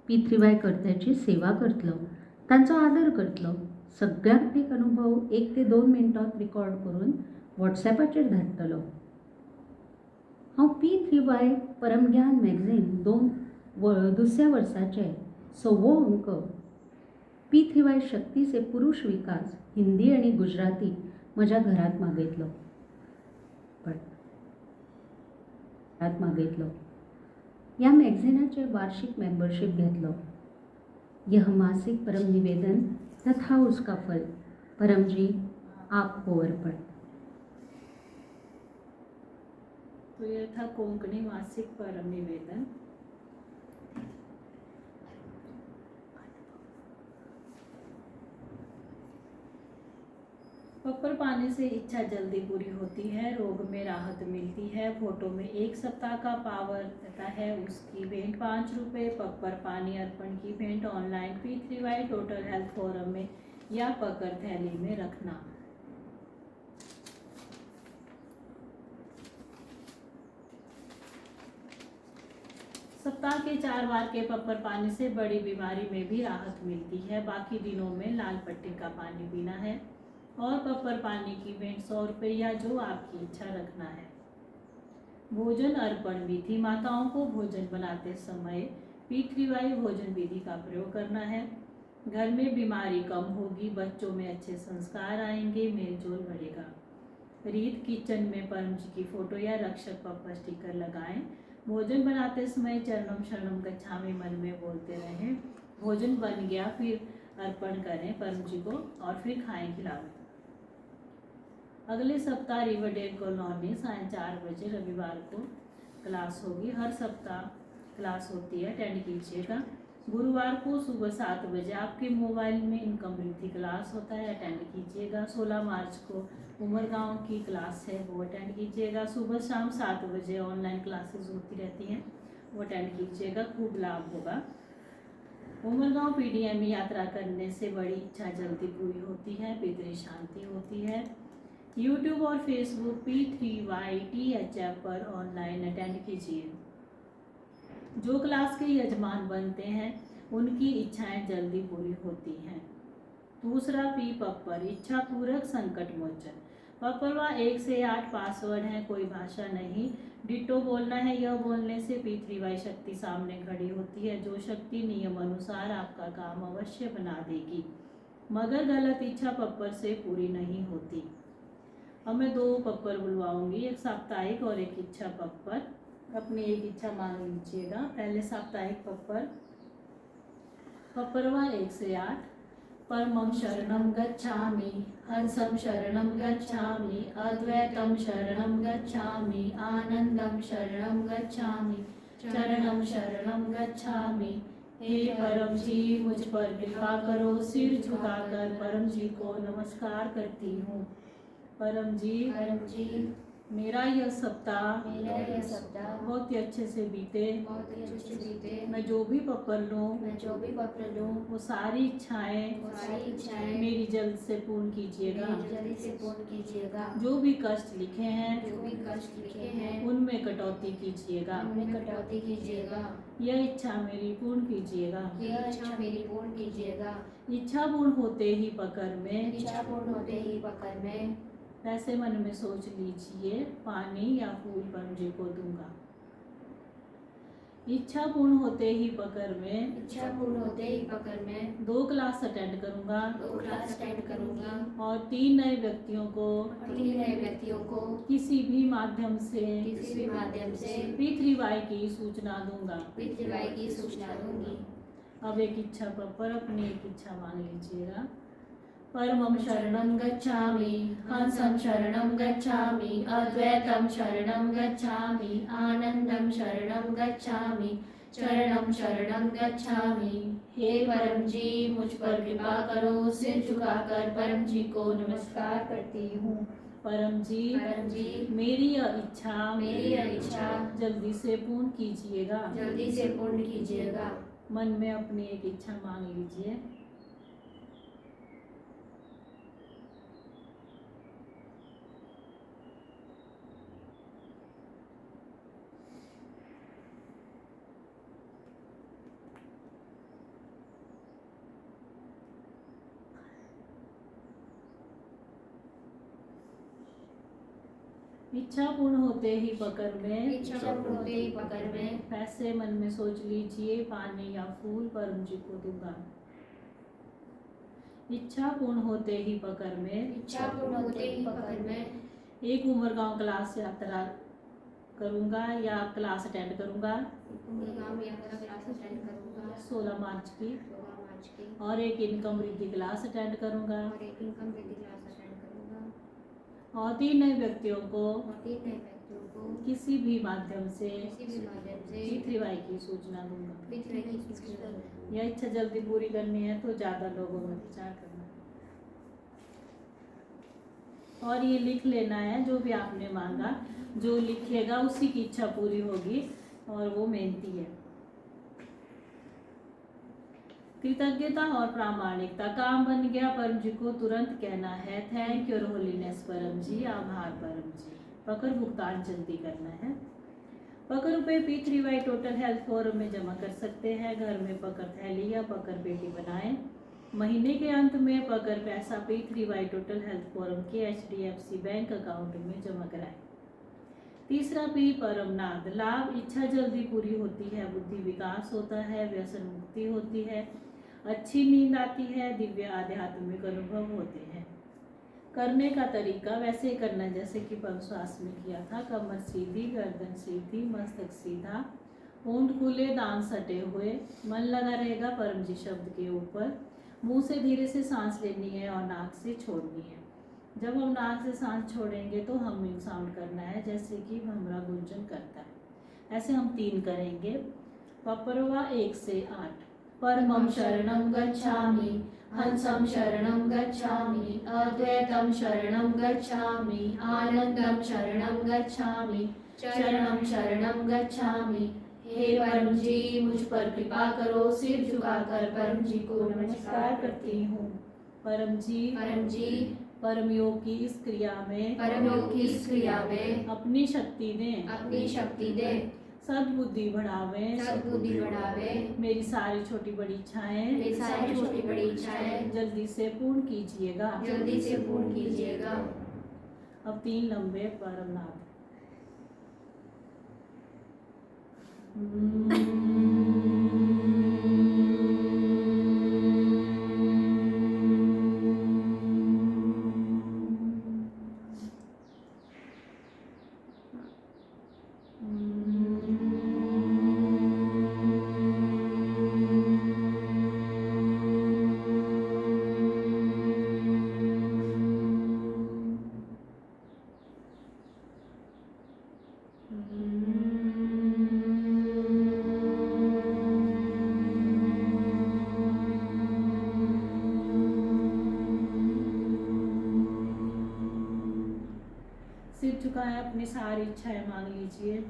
P3Y कर्त्याची सेवा करतलो, तांचो आदर करतलो. सगळ्यांक एक अनुभव 1 ते 2 मिनटांत रिकॉर्ड करून WhatsAppचेर धाडटलो. हांव P3Y परमज्ञान मॅगझीन 2ऱ्या वर्साचे 6वो अंक P3Y शक्ती से पुरुष विकास हिंदी आणि गुजराती म्हज्या घरात मागयतलो. ह्या मॅगझिनाचे वार्षिक मेंबरशीप घेतलो. यह मासिक परम निवेदन तथा उसका फल परमजी आपको अर्पण. तो यह था कोंकणी मासिक परम निवेदन. पप्पर पाने से इच्छा जल्दी पूरी होती है, रोग में राहत मिलती है. फोटो में 1 सप्ताह का पावर रहता है. उसकी भेंट 5 रुपये. पप्पर पानी अर्पण की भेंट online P3Y total health forum में या पकड़ थैली में रखना. सप्ताह के 4 बार के पप्पर पानी से बड़ी बीमारी में भी राहत मिलती है. बाकी दिनों में लाल पट्टी का पानी पीना है और पप्पर पानी की भेंट 100 रुपये या जो आपकी इच्छा रखना है. भोजन अर्पण विधि. माताओं को भोजन बनाते समय P3Y भोजन विधि का प्रयोग करना है. घर में बीमारी कम होगी, बच्चों में अच्छे संस्कार आएंगे, मेलजोल बढ़ेगा. रीत किचन में परम जी की फोटो या रक्षक पप्पर स्टिकर लगाएं. भोजन बनाते समय चरणम शरणम गच्छामि मन में बोलते रहें. भोजन बन गया फिर अर्पण करें परम जी को और फिर खाएं खिलाएं. अगले सप्ताह रिवरडेल कॉलोनी सायं 4 बजे रविवार को क्लास होगी. हर सप्ताह क्लास होती है, अटेंड कीजिएगा. गुरुवार को सुबह 7 बजे आपके मोबाइल में इनकम वृद्धि क्लास होता है, अटेंड कीजिएगा। 16 मार्च को उमरगांव की क्लास है, वो अटेंड कीजिएगा। सुबह शाम 7 बजे ऑनलाइन क्लासेस होती रहती हैं, वो अटेंड कीजिएगा, खूब लाभ होगा। उमरगांव पीडीएम में यात्रा करने से बड़ी इच्छा जल्दी पूरी होती है, पितृ शांति होती है। यूट्यूब और फेसबुक P3YTHF पर ऑनलाइन अटेंड कीजिए। जो क्लास के यजमान बनते हैं उनकी इच्छाएं जल्दी पूरी होती हैं। दूसरा P पप्पर, इच्छा पूरक संकट मोचन। पप्परवा 1 से 8 पासवर्ड है, कोई भाषा नहीं, डिटो बोलना है। यह बोलने से P3Y शक्ति सामने खड़ी होती है, जो शक्ति नियम अनुसार आपका काम अवश्य बना देगी, मगर गलत इच्छा पप्पर से पूरी नहीं होती। अब मैं 2 पप्पर बुलवाऊंगी, एक साप्ताहिक और एक इच्छा पप्पर। अपनी एक इच्छा मांग लीजिएगा। पहले साप्ताहिक पप्पर, पप्परवा 1 से 8। परमं शरणं गच्छामि, हंसं शरणं गच्छामि, अद्वैतं शरणं गच्छामि, आनंदं शरणं गच्छामि, चरणं शरणं गच्छामि। हे परम जी, मुझ पर कृपा करो। सिर झुकाकर परम जी को नमस्कार करती हूँ। परम जी, मेरा यह सप्ताह बहुत ही अच्छे से बीते। मैं जो भी पप्पर लूँ वो सारी इच्छाएं मेरी जल्द से पूर्ण कीजिएगा। जो भी कष्ट लिखे हैं उनमें कटौती कीजिएगा। यह इच्छा मेरी पूर्ण कीजिएगा। इच्छा पूर्ण होते ही पकड़ में वैसे मन में सोच लीजिए, पानी या फूल परम जी को दूंगा। इच्छा पूर्ण होते ही पकड़ में 2 क्लास अटेंड करूंगा और 3 नए व्यक्तियों को किसी भी माध्यम से P3Y की सूचना दूंगा। अब एक इच्छा पप्पर, अपनी एक इच्छा मान लीजिएगा। परमं शरणं गच्छामि, हंसं शरणं गच्छामि, अद्वैतं शरणं गच्छामि, आनंदं शरणं गच्छामि, चरणं शरणं गच्छामि। हे परम जी, मुझ पर कृपा करो। सिर झुकाकर परम जी को नमस्कार करती हूँ। परम जी, मेरी यह इच्छा जल्दी से पूर्ण कीजिएगा। मन में अपनी एक इच्छा मांग लीजिए। इच्छा पूर्ण होते ही पकड़ में पैसे मन में सोच लीजिए, पानी या फूल परम जी को दूंगा। इच्छा पूर्ण होते ही पकड़ में एक उमरगांव क्लास यात्रा करूंगा या क्लास अटेंड करूंगा 16 मार्च की, और एक इनकम वृद्धि क्लास अटेंड करूंगा और 3 नए व्यक्तियों को किसी भी माध्यम से P3Y की सूचना दूंगा। यह इच्छा जल्दी पूरी करनी है तो ज़्यादा लोगों में विचार करना और ये लिख लेना है। जो भी आपने मांगा, जो लिखेगा उसी की इच्छा पूरी होगी और वो मेहनती है। कृतज्ञता और प्रामाणिकता, काम बन गया परम जी को तुरंत कहना है थैंक योर होलीनेस परम जी, आभार परम जी। पकड़ भुगतान जल्दी करना है। पकड़ रुपये P3Y टोटल हेल्थ फोरम में जमा कर सकते हैं। घर में पकड़ थैली या पकड़ पेटी बनाएं। महीने के अंत में पकड़ पैसा P3Y टोटल हेल्थ फोरम के HDFC बैंक अकाउंट में जमा कराएं। तीसरा P परमनाद, लाभ, इच्छा जल्दी पूरी होती है, बुद्धि विकास होता है, व्यसन मुक्ति होती है, अच्छी नींद आती है, दिव्य आध्यात्मिक अनुभव होते हैं। करने का तरीका वैसे ही करना जैसे कि पंचश्वास में किया था। कमर सीधी, गर्दन सीधी, मस्तक सीधा, होंठ खुले, दांत सटे हुए, मन लगा रहेगा परम जी शब्द के ऊपर। मुंह से धीरे से सांस लेनी है और नाक से छोड़नी है। जब हम नाक से सांस छोड़ेंगे तो हमिंग साउंड करना है, जैसे कि भमरा गुंजन करता है। ऐसे हम 3 करेंगे। पपरवा 1 से 8। परमं शरणं गच्छामि, हंसं शरणं गच्छामि, अद्वैतं शरणं गच्छामि, आनंदं शरणं गच्छामि, शरणं शरणं गच्छामि। हे परम जी, मुझ पर कृपा करो। सिर झुकाकर परम जी को नमस्कार करती हूँ। परम जी, परम योग की इस क्रिया में अपनी शक्ति दें, सद्बुद्धि बढ़ावे, मेरी सारी छोटी बड़ी इच्छाएं जल्दी से पूर्ण कीजिएगा। अब 3 लंबे परम नाद। सिर झुकाएं, अपनी सारी इच्छाएं मांग लीजिए।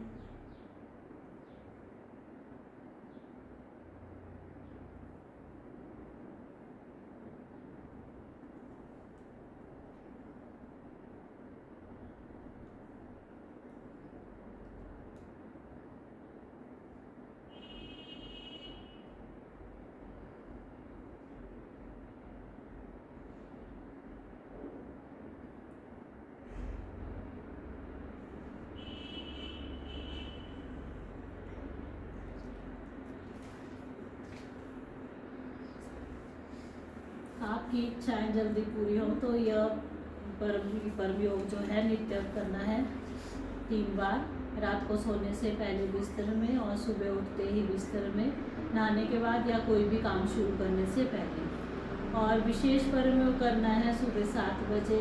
आपकी इच्छाएं जल्दी पूरी हो तो यह परम योग जो है नित्य करना है 3 बार, रात को सोने से पहले बिस्तर में और सुबह उठते ही बिस्तर में, नहाने के बाद या कोई भी काम शुरू करने से पहले। और विशेष परम योग करना है सुबह 7 बजे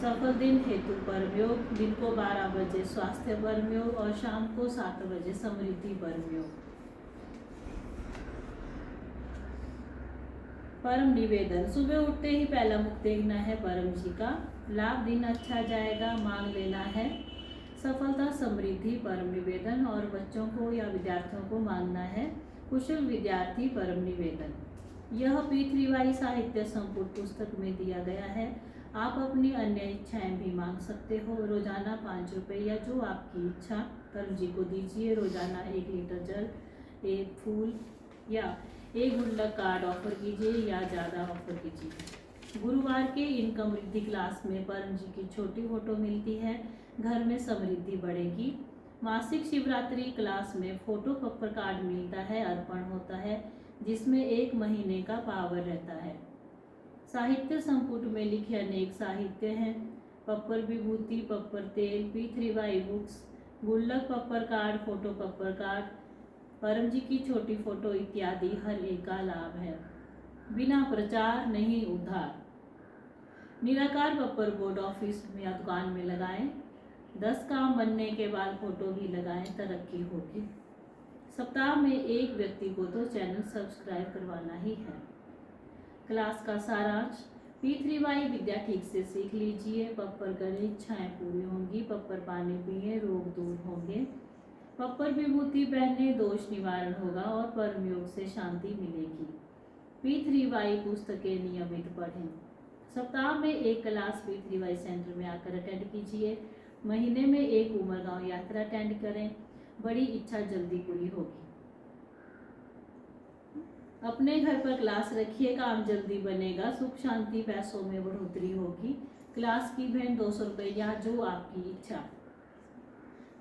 सफल दिन हेतु परम योग, दिन को 12 बजे स्वास्थ्य परम योग और शाम को 7 बजे समृद्धि परम योग। परम निवेदन, सुबह उठते ही पहला मुख देखना है परम जी का, लाभ दिन अच्छा जाएगा, मांग लेना है सफलता समृद्धि परम निवेदन। और बच्चों को या विद्यार्थियों को मांगना है कुशल विद्यार्थी परम निवेदन। यह P3Y साहित्य संपुट पुस्तक में दिया गया है। आप अपनी अन्य इच्छाएं भी मांग सकते हो। रोजाना 5 रुपये या जो आपकी इच्छा परम जी को दीजिए। रोजाना 1 लीटर जल, 1 फूल या 1 गुल्लक कार्ड ऑफर कीजिए या ज़्यादा ऑफर कीजिए। गुरुवार के इनकम वृद्धि क्लास में परम जी की छोटी फोटो मिलती है, घर में समृद्धि बढ़ेगी। मासिक शिवरात्रि क्लास में फोटो पप्पर कार्ड मिलता है, अर्पण होता है जिसमें 1 महीने का पावर रहता है। साहित्य संपुट में लिखे अनेक साहित्य हैं, पप्पर विभूति, पप्पर तेल, P3Y बुक्स, गुल्लक पप्पर कार्ड, फोटो पप्पर कार्ड, परम जी की छोटी फोटो इत्यादि हर एक का लाभ है। बिना प्रचार नहीं उद्धार। निराकार पप्पर बोर्ड ऑफिस में या दुकान में लगाएं। 10 काम बनने के बाद फोटो भी लगाएं, तरक्की होगी। सप्ताह में 1 व्यक्ति को तो चैनल सब्सक्राइब करवाना ही है। क्लास का सारांश, P3Y विद्या ठीक से सीख लीजिए। पप्पर करें, इच्छाएं पूरी होंगी। पप्पर पानी पिए, रोग दूर होंगे। पप्पर विभूति पहने, दोष निवारण होगा और परम योग से शांति मिलेगी। P3Y पुस्तकें नियमित पढ़ें। सप्ताह में 1 क्लास P3Y सेंटर में आकर अटेंड कीजिए। महीने में 1 उमरगांव यात्रा अटेंड करें, बड़ी इच्छा जल्दी पूरी होगी। अपने घर पर क्लास रखिए, काम जल्दी बनेगा, सुख शांति पैसों में बढ़ोतरी होगी। क्लास की भेंट 200 रुपये या जो आपकी इच्छा।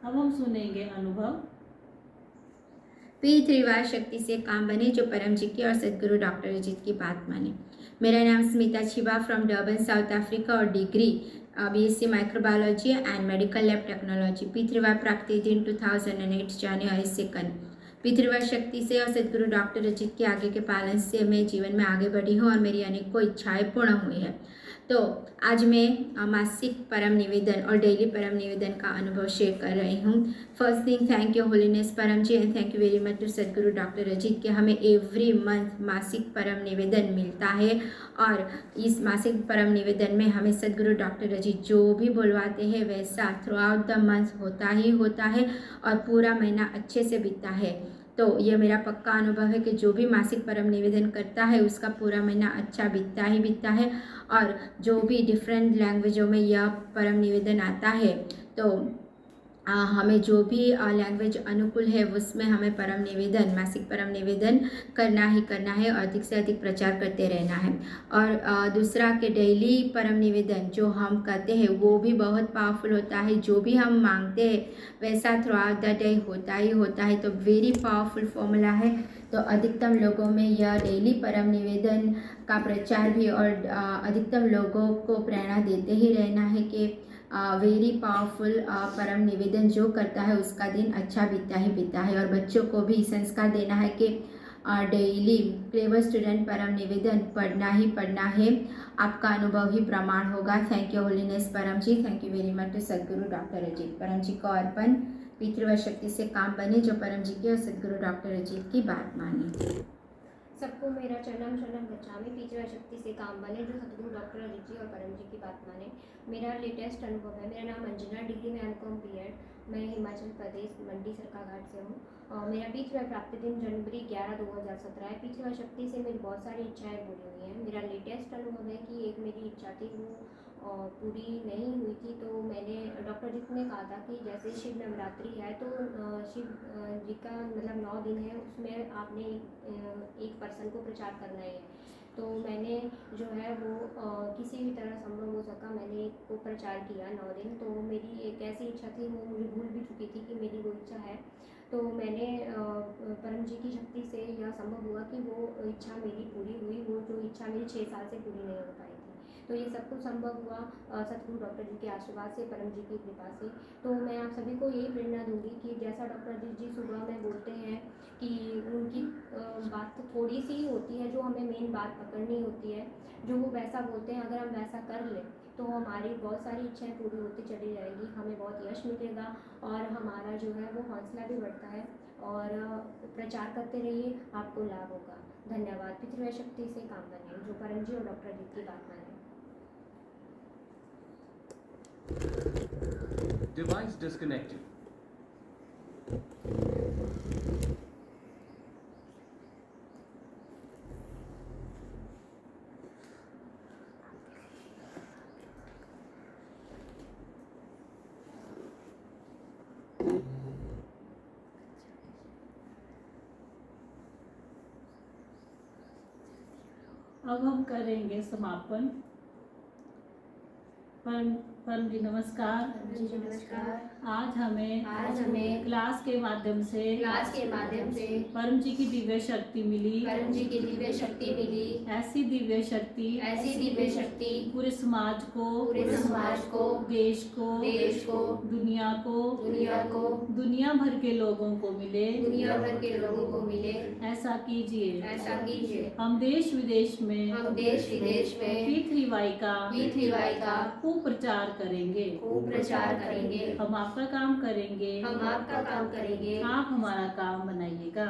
अब हम सुनेंगे अनुभव। P3Y शक्ति से काम बने, जो परम जी की और सदगुरु डॉक्टर अजीत की बात माने। मेरा नाम Smita Chhiba from Durban South Africa और degree BSc microbiology and medical lab technology. P3Y प्राप्ति दिन 2008 जनवरी 2। P3Y शक्ति से और सदगुरु डॉक्टर अजीत के आगे के पालन से मैं जीवन में आगे बढ़ी हूँ और मेरी अनेकों इच्छाएं पूर्ण हुई है। तो आज मैं मासिक परम निवेदन और डेली परम निवेदन का अनुभव शेयर कर रही हूँ। First thing, thank you holiness Param ji and thank you very much to Sadguru doctor Ajit कि हमें एवरी मंथ मासिक परम निवेदन मिलता है और इस मासिक परम निवेदन में हमें सदगुरु डॉक्टर अजीत जो भी बुलवाते हैं वैसा थ्रू आउट द मंथ होता ही होता है और पूरा महीना अच्छे से बीतता है। तो ये मेरा पक्का अनुभव है कि जो भी मासिक परम निवेदन करता है उसका पूरा महीना अच्छा बीतता ही बीतता है। और जो भी डिफरेंट लैंग्वेजों में यह परम निवेदन आता है तो हमें जो भी लैंग्वेज अनुकूल है उसमें हमें परम निवेदन मासिक परम निवेदन करना है और अधिक से अधिक प्रचार करते रहना है। और दूसरा कि डेली परम निवेदन जो हम करते हैं वो भी बहुत पावरफुल होता है। जो भी हम मांगते हैं वैसा थ्रू आउट द डे होता ही होता है। तो वेरी पावरफुल फॉर्मूला है। तो अधिकतम लोगों में यह डेली परम निवेदन का प्रचार भी और अधिकतम लोगों को प्रेरणा देते ही रहना है कि वेरी पावरफुल परम निवेदन जो करता है उसका दिन अच्छा बीतता है। और बच्चों को भी संस्कार देना है कि डेली क्लेवर स्टूडेंट परम निवेदन पढ़ना है। आपका अनुभव ही प्रमाण होगा। Thank you holiness Param ji, thank you very much to Sadguru doctor Ajit. Param ji को अर्पण, पितृवत शक्ति से काम बने जो परम जी की और सदगुरु डॉक्टर अजीत की बात माने। सबको मेरा चरणम शरणम गच्छामि, पितृवत शक्ति से काम बने जो सतगुरु डॉक्टर अजीत जी और परम जी की बात माने। मेरा लेटेस्ट अनुभव है। मेरा नाम अंजना, डिग्री में एमकॉम बीएड। मैं हिमाचल प्रदेश मंडी सरकाघाट से हूँ। मेरा पितृवत प्राप्ति दिन जनवरी 11, 2017 है। पितृवत शक्ति से मेरी बहुत सारी इच्छाएं पूरी हुई हैं। मेरा लेटेस्ट अनुभव है कि एक मेरी इच्छा थी वो पूरी नहीं हुई थी। तो मैंने डॉक्टर जी ने कहा था कि जैसे शिव नवरात्रि है तो शिव जी का मतलब 9 दिन है, उसमें आपने एक पर्सन को प्रचार करना है। तो मैंने जो है वो किसी भी तरह संभव हो सका मैंने वो प्रचार किया 9 दिन। तो मेरी एक ऐसी इच्छा थी, वो मुझे भूल भी चुकी थी कि मेरी वो इच्छा है। तो मैंने परम जी की शक्ति से यह संभव हुआ कि वो इच्छा मेरी पूरी हुई। वो जो इच्छा मेरी 6 साल से पूरी नहीं हो पाई थी। तो ये सब कुछ संभव हुआ सतगुरु डॉक्टर जी के आशीर्वाद से, परम जी की कृपा से। तो मैं आप सभी को यही प्रेरणा दूंगी कि जैसा डॉक्टर जी सुबह में बोलते हैं कि उनकी बात तो थोड़ी सी ही होती है जो हमें मेन बात पकड़नी होती है। जो वो वैसा बोलते हैं अगर हम वैसा कर लें तो हमारी बहुत सारी इच्छाएं पूरी होती चली जाएगी, हमें बहुत यश मिलेगा और हमारा जो है वो हौसला भी बढ़ता है। और प्रचार करते रहिए, आपको लाभ होगा। धन्यवाद। पितृवत शक्ति से काम बने जो परम जी और डॉक्टर जी की बात माने। Device disconnected. अब हम करेंगे समापन। परम जी नमस्कार। जी नमस्कार। आज हमें क्लास के माध्यम से परम जी की दिव्य शक्ति मिली। परम जी की दिव्य शक्ति मिली। ऐसी दिव्य शक्ति पूरे समाज को, देश को, दुनिया दुनिया भर के लोगों को मिले। ऐसा कीजिए। हम देश विदेश में पृथ्वी का खूब प्रचार करेंगे। हम आपका काम करेंगे। आप हमारा काम बनाइएगा।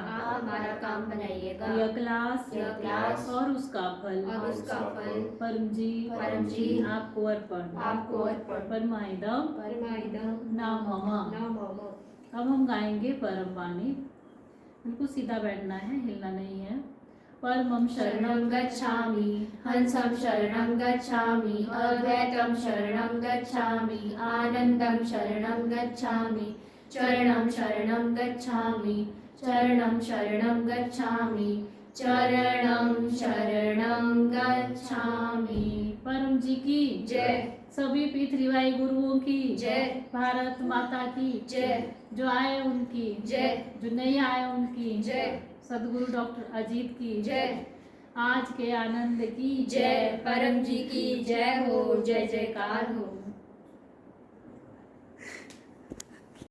यह क्लास और उसका फल परम जी आपको अर्पण। परमाइदम नाम ममा। अब हम गाएंगे परम वाणी। बिल्कुल सीधा बैठना है, हिलना नहीं है। परमं शरणं गच्छामि, हंसं शरणं गच्छामि, अद्वैतं शरणं गच्छामि, आनन्दं शरणं गच्छामि, चरणं शरणं गच्छामि, चरणं शरणं गच्छामि, चरणं शरणं गच्छामि। परम जी की जय। सभी पृथ्वीवाई गुरुओं की जय। भारत माता की जय। जो आए उनकी जय, जो नहीं आए उनकी जय। सदगुरु डॉक्टर अजीत की जय। आज के आनंद की जय। परम जी की जय हो, जय जयकार हो।